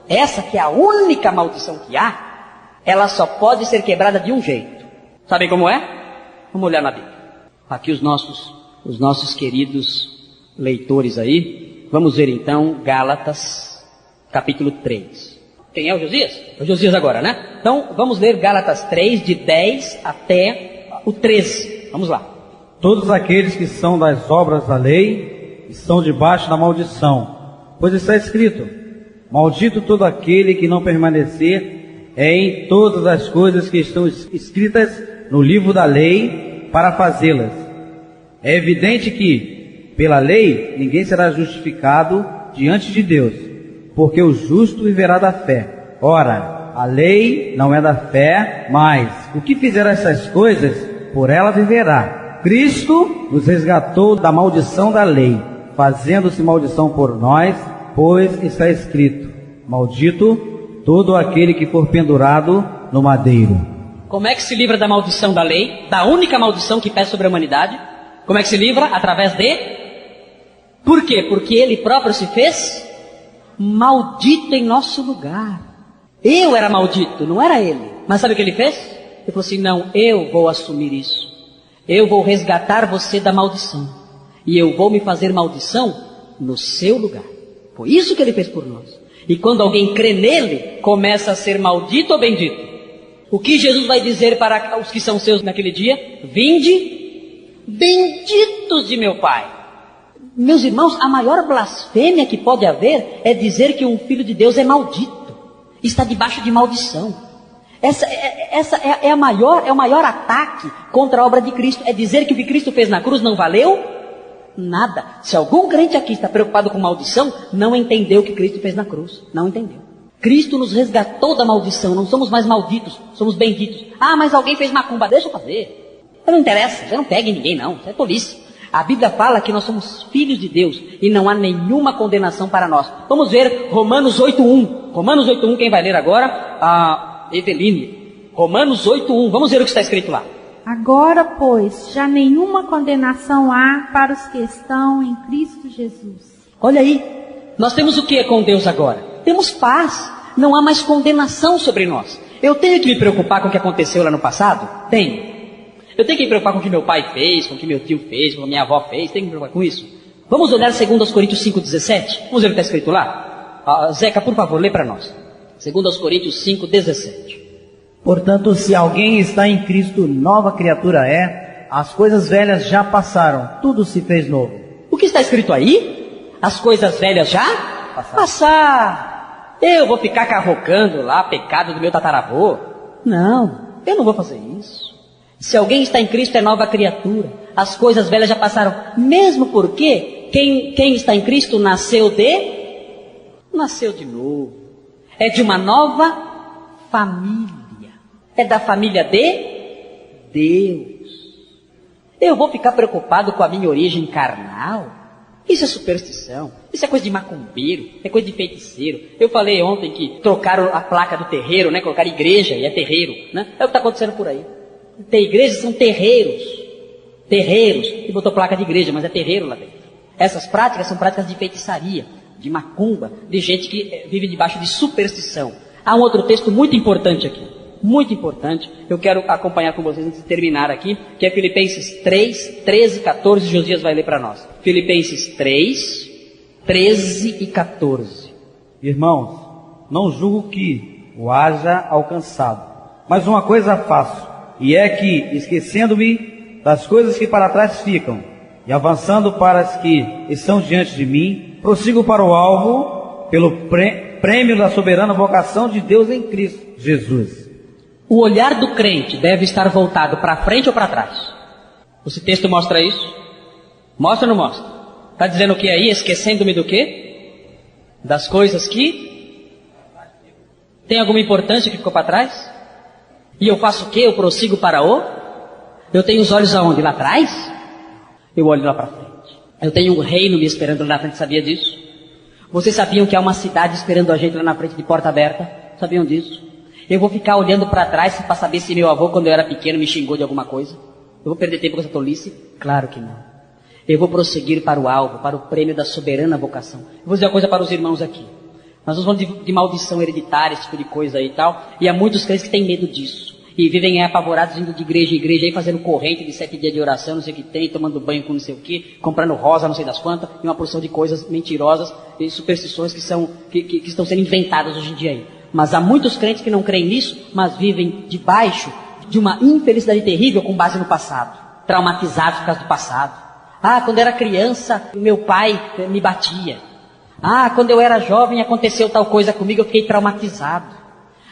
essa que é a única maldição que há, ela só pode ser quebrada de um jeito. Sabem como é? Vamos olhar na Bíblia. Aqui os nossos queridos leitores aí. Vamos ver então Gálatas, capítulo 3. Quem é o Josias? É o Josias agora, né? Então, vamos ler Gálatas 3, de 10 até o 13. Vamos lá. Todos aqueles que são das obras da lei estão debaixo da maldição. Pois está escrito: maldito todo aquele que não permanecer em todas as coisas que estão escritas no livro da lei para fazê-las. É evidente que, pela lei, ninguém será justificado diante de Deus, porque o justo viverá da fé. Ora, a lei não é da fé, mas o que fizer essas coisas, por ela viverá. Cristo nos resgatou da maldição da lei, fazendo-se maldição por nós, pois está escrito: maldito todo aquele que for pendurado no madeiro. Como é que se livra da maldição da lei, da única maldição que pesa sobre a humanidade? Como é que se livra? Através de... Por quê? Porque ele próprio se fez maldito em nosso lugar. Eu era maldito, não era ele. Mas sabe o que ele fez? Ele falou assim: não, eu vou assumir isso. Eu vou resgatar você da maldição. E eu vou me fazer maldição no seu lugar. Foi isso que ele fez por nós. E quando alguém crê nele, começa a ser maldito ou bendito. O que Jesus vai dizer para os que são seus naquele dia? Vinde, benditos de meu Pai. Meus irmãos, a maior blasfêmia que pode haver é dizer que um filho de Deus é maldito, está debaixo de maldição. Essa é o maior ataque contra a obra de Cristo, é dizer que o que Cristo fez na cruz não valeu nada. Se algum crente aqui está preocupado com maldição, não entendeu o que Cristo fez na cruz, não entendeu. Cristo nos resgatou da maldição, não somos mais malditos, somos benditos. Ah, mas alguém fez macumba, deixa eu fazer. Não interessa, você não pegue ninguém não, você é polícia. A Bíblia fala que nós somos filhos de Deus e não há nenhuma condenação para nós. Vamos ver Romanos 8:1. Romanos 8:1, quem vai ler agora? A Eveline. Romanos 8:1, vamos ver o que está escrito lá. Agora, pois, já nenhuma condenação há para os que estão em Cristo Jesus. Olha aí, nós temos o que com Deus agora? Temos paz, não há mais condenação sobre nós. Eu tenho que me preocupar com o que aconteceu lá no passado? Tenho. Eu tenho que me preocupar com o que meu pai fez, com o que meu tio fez, com o que minha avó fez, tenho que me preocupar com isso. Vamos olhar 2 Coríntios 5:17? Vamos ver o que está escrito lá? Zeca, por favor, lê para nós. 2 Coríntios 5:17. Portanto, se alguém está em Cristo, nova criatura é, as coisas velhas já passaram, tudo se fez novo. O que está escrito aí? As coisas velhas já passaram. Eu vou ficar carrocando lá pecado do meu tataravô? Não, eu não vou fazer isso. Se alguém está em Cristo é nova criatura. As coisas velhas já passaram. Mesmo porque quem está em Cristo nasceu de novo. É de uma nova família. É da família de Deus. Eu vou ficar preocupado com a minha origem carnal? Isso é superstição. Isso é coisa de macumbeiro. É coisa de feiticeiro. Eu falei ontem que trocaram a placa do terreiro, né? Colocaram igreja e é terreiro, né? É o que está acontecendo por aí. Tem igrejas, são terreiros, e botou placa de igreja, mas é terreiro lá dentro. Essas práticas são práticas de feitiçaria, de macumba, de gente que vive debaixo de superstição. Há um outro texto muito importante aqui, muito importante, eu quero acompanhar com vocês antes de terminar aqui, que é Filipenses 3, 13 e 14, Josias vai ler para nós. Filipenses 3, 13 e 14. Irmãos, não julgo que o haja alcançado, mas uma coisa faço, e é que, esquecendo-me das coisas que para trás ficam, e avançando para as que estão diante de mim, prossigo para o alvo, pelo prêmio da soberana vocação de Deus em Cristo Jesus. O olhar do crente deve estar voltado para frente ou para trás? Esse texto mostra isso? Mostra ou não mostra? Está dizendo o que aí? Esquecendo-me do quê? Das coisas que tem alguma importância que ficou para trás? E eu faço o quê? Eu prossigo para o... Eu tenho os olhos aonde? Lá atrás? Eu olho lá para frente. Eu tenho um reino me esperando lá na frente, sabia disso? Vocês sabiam que há uma cidade esperando a gente lá na frente de porta aberta? Sabiam disso? Eu vou ficar olhando para trás para saber se meu avô, quando eu era pequeno, me xingou de alguma coisa? Eu vou perder tempo com essa tolice? Claro que não. Eu vou prosseguir para o alvo, para o prêmio da soberana vocação. Eu vou dizer uma coisa para os irmãos aqui. Nós estamos falando de maldição hereditária, esse tipo de coisa aí e tal, e há muitos crentes que têm medo disso. E vivem apavorados indo de igreja em igreja aí, fazendo corrente de 7 dias de oração, não sei o que tem, tomando banho com não sei o que, comprando rosa, não sei das quantas, e uma porção de coisas mentirosas e superstições que estão sendo inventadas hoje em dia aí. Mas há muitos crentes que não creem nisso, mas vivem debaixo de uma infelicidade terrível com base no passado, traumatizados por causa do passado. Ah, quando eu era criança, meu pai me batia. Ah, quando eu era jovem aconteceu tal coisa comigo, eu fiquei traumatizado.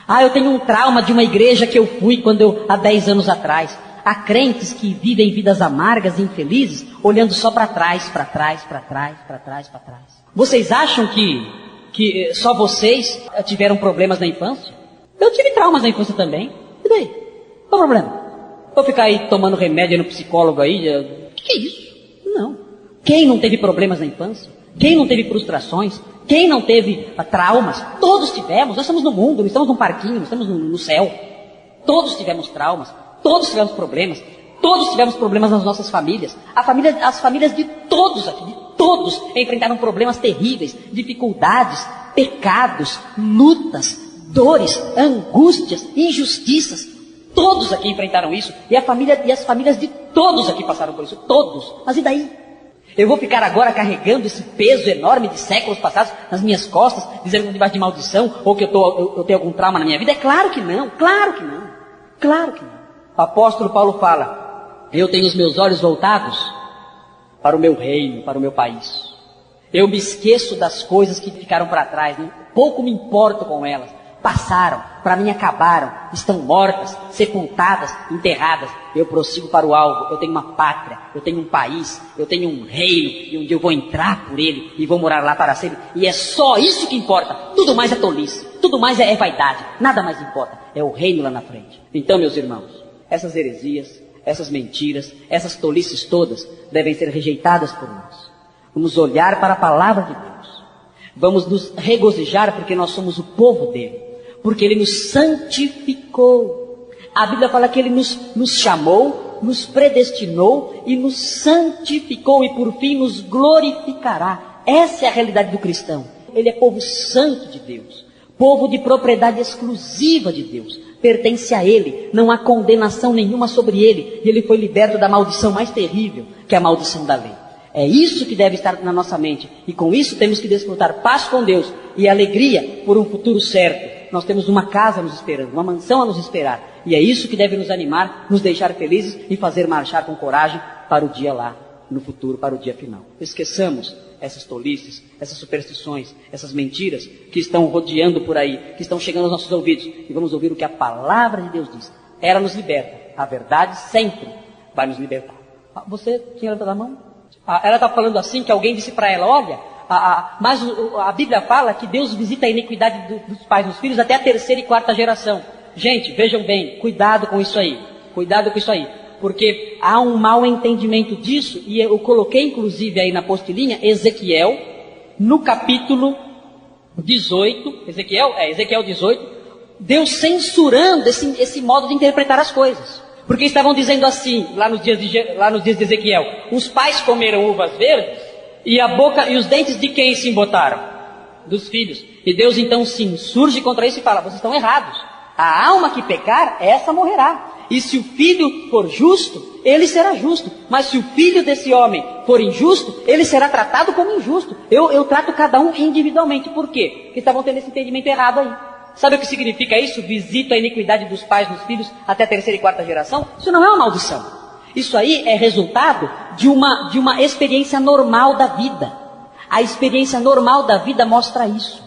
Ah, eu tenho um trauma de uma igreja que eu fui há 10 anos atrás. Há crentes que vivem vidas amargas e infelizes, olhando só para trás, para trás, para trás, para trás, para trás. Vocês acham que só vocês tiveram problemas na infância? Eu tive traumas na infância também. E daí? Qual o problema? Vou ficar aí tomando remédio no psicólogo aí? O que é isso? Não. Quem não teve problemas na infância? Quem não teve frustrações? Quem não teve traumas? Todos tivemos. Nós estamos no mundo, não estamos num parquinho, não estamos no céu. Todos tivemos traumas, todos tivemos problemas, todos tivemos problemas nas nossas famílias. As famílias de todos aqui, de todos, enfrentaram problemas terríveis, dificuldades, pecados, lutas, dores, angústias, injustiças. Todos aqui enfrentaram isso. E as famílias de todos aqui passaram por isso. Todos. Mas e daí? Eu vou ficar agora carregando esse peso enorme de séculos passados nas minhas costas, dizendo que eu estou debaixo de maldição, ou que eu tenho algum trauma na minha vida? É claro que não, claro que não, claro que não. O apóstolo Paulo fala, eu tenho os meus olhos voltados para o meu reino, para o meu país. Eu me esqueço das coisas que ficaram para trás, pouco me importo com elas. Passaram, para mim acabaram, estão mortas, sepultadas, enterradas. Eu prossigo para o alvo, eu tenho uma pátria, eu tenho um país, eu tenho um reino, e um dia eu vou entrar por ele e vou morar lá para sempre. E é só isso que importa, tudo mais é tolice, tudo mais é vaidade, nada mais importa, é o reino lá na frente. Então, meus irmãos, essas heresias, essas mentiras, essas tolices todas devem ser rejeitadas por nós. Vamos olhar para a palavra de Deus, vamos nos regozijar porque nós somos o povo dele. Porque Ele nos santificou. A Bíblia fala que Ele nos chamou, nos predestinou e nos santificou e por fim nos glorificará. Essa é a realidade do cristão. Ele é povo santo de Deus, povo de propriedade exclusiva de Deus. Pertence a Ele, não há condenação nenhuma sobre Ele. E Ele foi liberto da maldição mais terrível, que é a maldição da lei. É isso que deve estar na nossa mente. E com isso temos que desfrutar paz com Deus e alegria por um futuro certo. Nós temos uma casa nos esperando, uma mansão a nos esperar. E é isso que deve nos animar, nos deixar felizes e fazer marchar com coragem para o dia lá, no futuro, para o dia final. Esqueçamos essas tolices, essas superstições, essas mentiras que estão rodeando por aí, que estão chegando aos nossos ouvidos. E vamos ouvir o que a palavra de Deus diz. Ela nos liberta. A verdade sempre vai nos libertar. Você tinha levantado a mão? Ela está falando assim, que alguém disse para ela, olha, mas a Bíblia fala que Deus visita a iniquidade dos pais nos filhos até a 3ª e 4ª geração. Gente, vejam bem, cuidado com isso aí, porque há um mau entendimento disso, e eu coloquei inclusive aí na apostilinha, Ezequiel, no capítulo 18, Ezequiel 18, Deus censurando esse modo de interpretar as coisas. Porque estavam dizendo assim, lá nos dias de Ezequiel, os pais comeram uvas verdes, e a boca e os dentes de quem se embotaram? Dos filhos. E Deus então se insurge contra isso e fala, vocês estão errados. A alma que pecar, essa morrerá. E se o filho for justo, ele será justo. Mas se o filho desse homem for injusto, ele será tratado como injusto. Eu trato cada um individualmente. Por quê? Porque estavam tendo esse entendimento errado aí. Sabe o que significa isso? Visita a iniquidade dos pais nos filhos até a 3ª e 4ª geração? Isso não é uma maldição. Isso aí é resultado de uma experiência normal da vida. A experiência normal da vida mostra isso.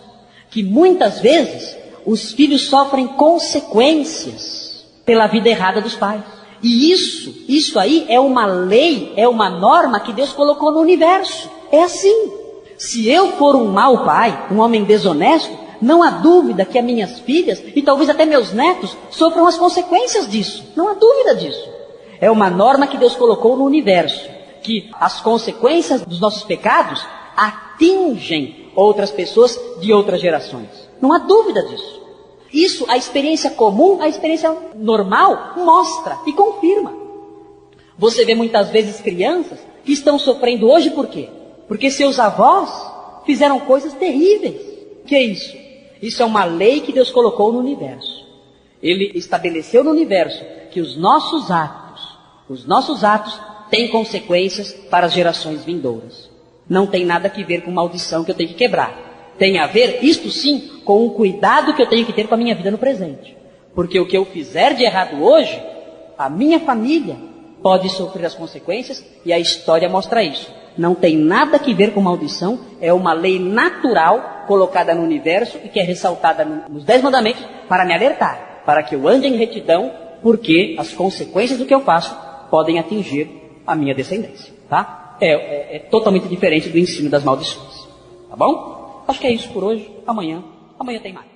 Que muitas vezes os filhos sofrem consequências pela vida errada dos pais. E isso aí é uma lei, é uma norma que Deus colocou no universo. É assim. Se eu for um mau pai, um homem desonesto, não há dúvida que as minhas filhas e talvez até meus netos sofram as consequências disso. Não há dúvida disso. É uma norma que Deus colocou no universo, que as consequências dos nossos pecados atingem outras pessoas de outras gerações. Não há dúvida disso. Isso, a experiência comum, a experiência normal, mostra e confirma. Você vê muitas vezes crianças que estão sofrendo hoje por quê? Porque seus avós fizeram coisas terríveis. O que é isso? Isso é uma lei que Deus colocou no universo. Ele estabeleceu no universo que os nossos atos têm consequências para as gerações vindouras. Não tem nada a ver com maldição que eu tenho que quebrar. Tem a ver, isto sim, com o cuidado que eu tenho que ter com a minha vida no presente. Porque o que eu fizer de errado hoje, a minha família pode sofrer as consequências, e a história mostra isso. Não tem nada a ver com maldição, é uma lei natural colocada no universo e que é ressaltada nos 10 mandamentos para me alertar, para que eu ande em retidão, porque as consequências do que eu faço podem atingir a minha descendência, tá? É totalmente diferente do ensino das maldições, tá bom? Acho que é isso por hoje. Amanhã tem mais.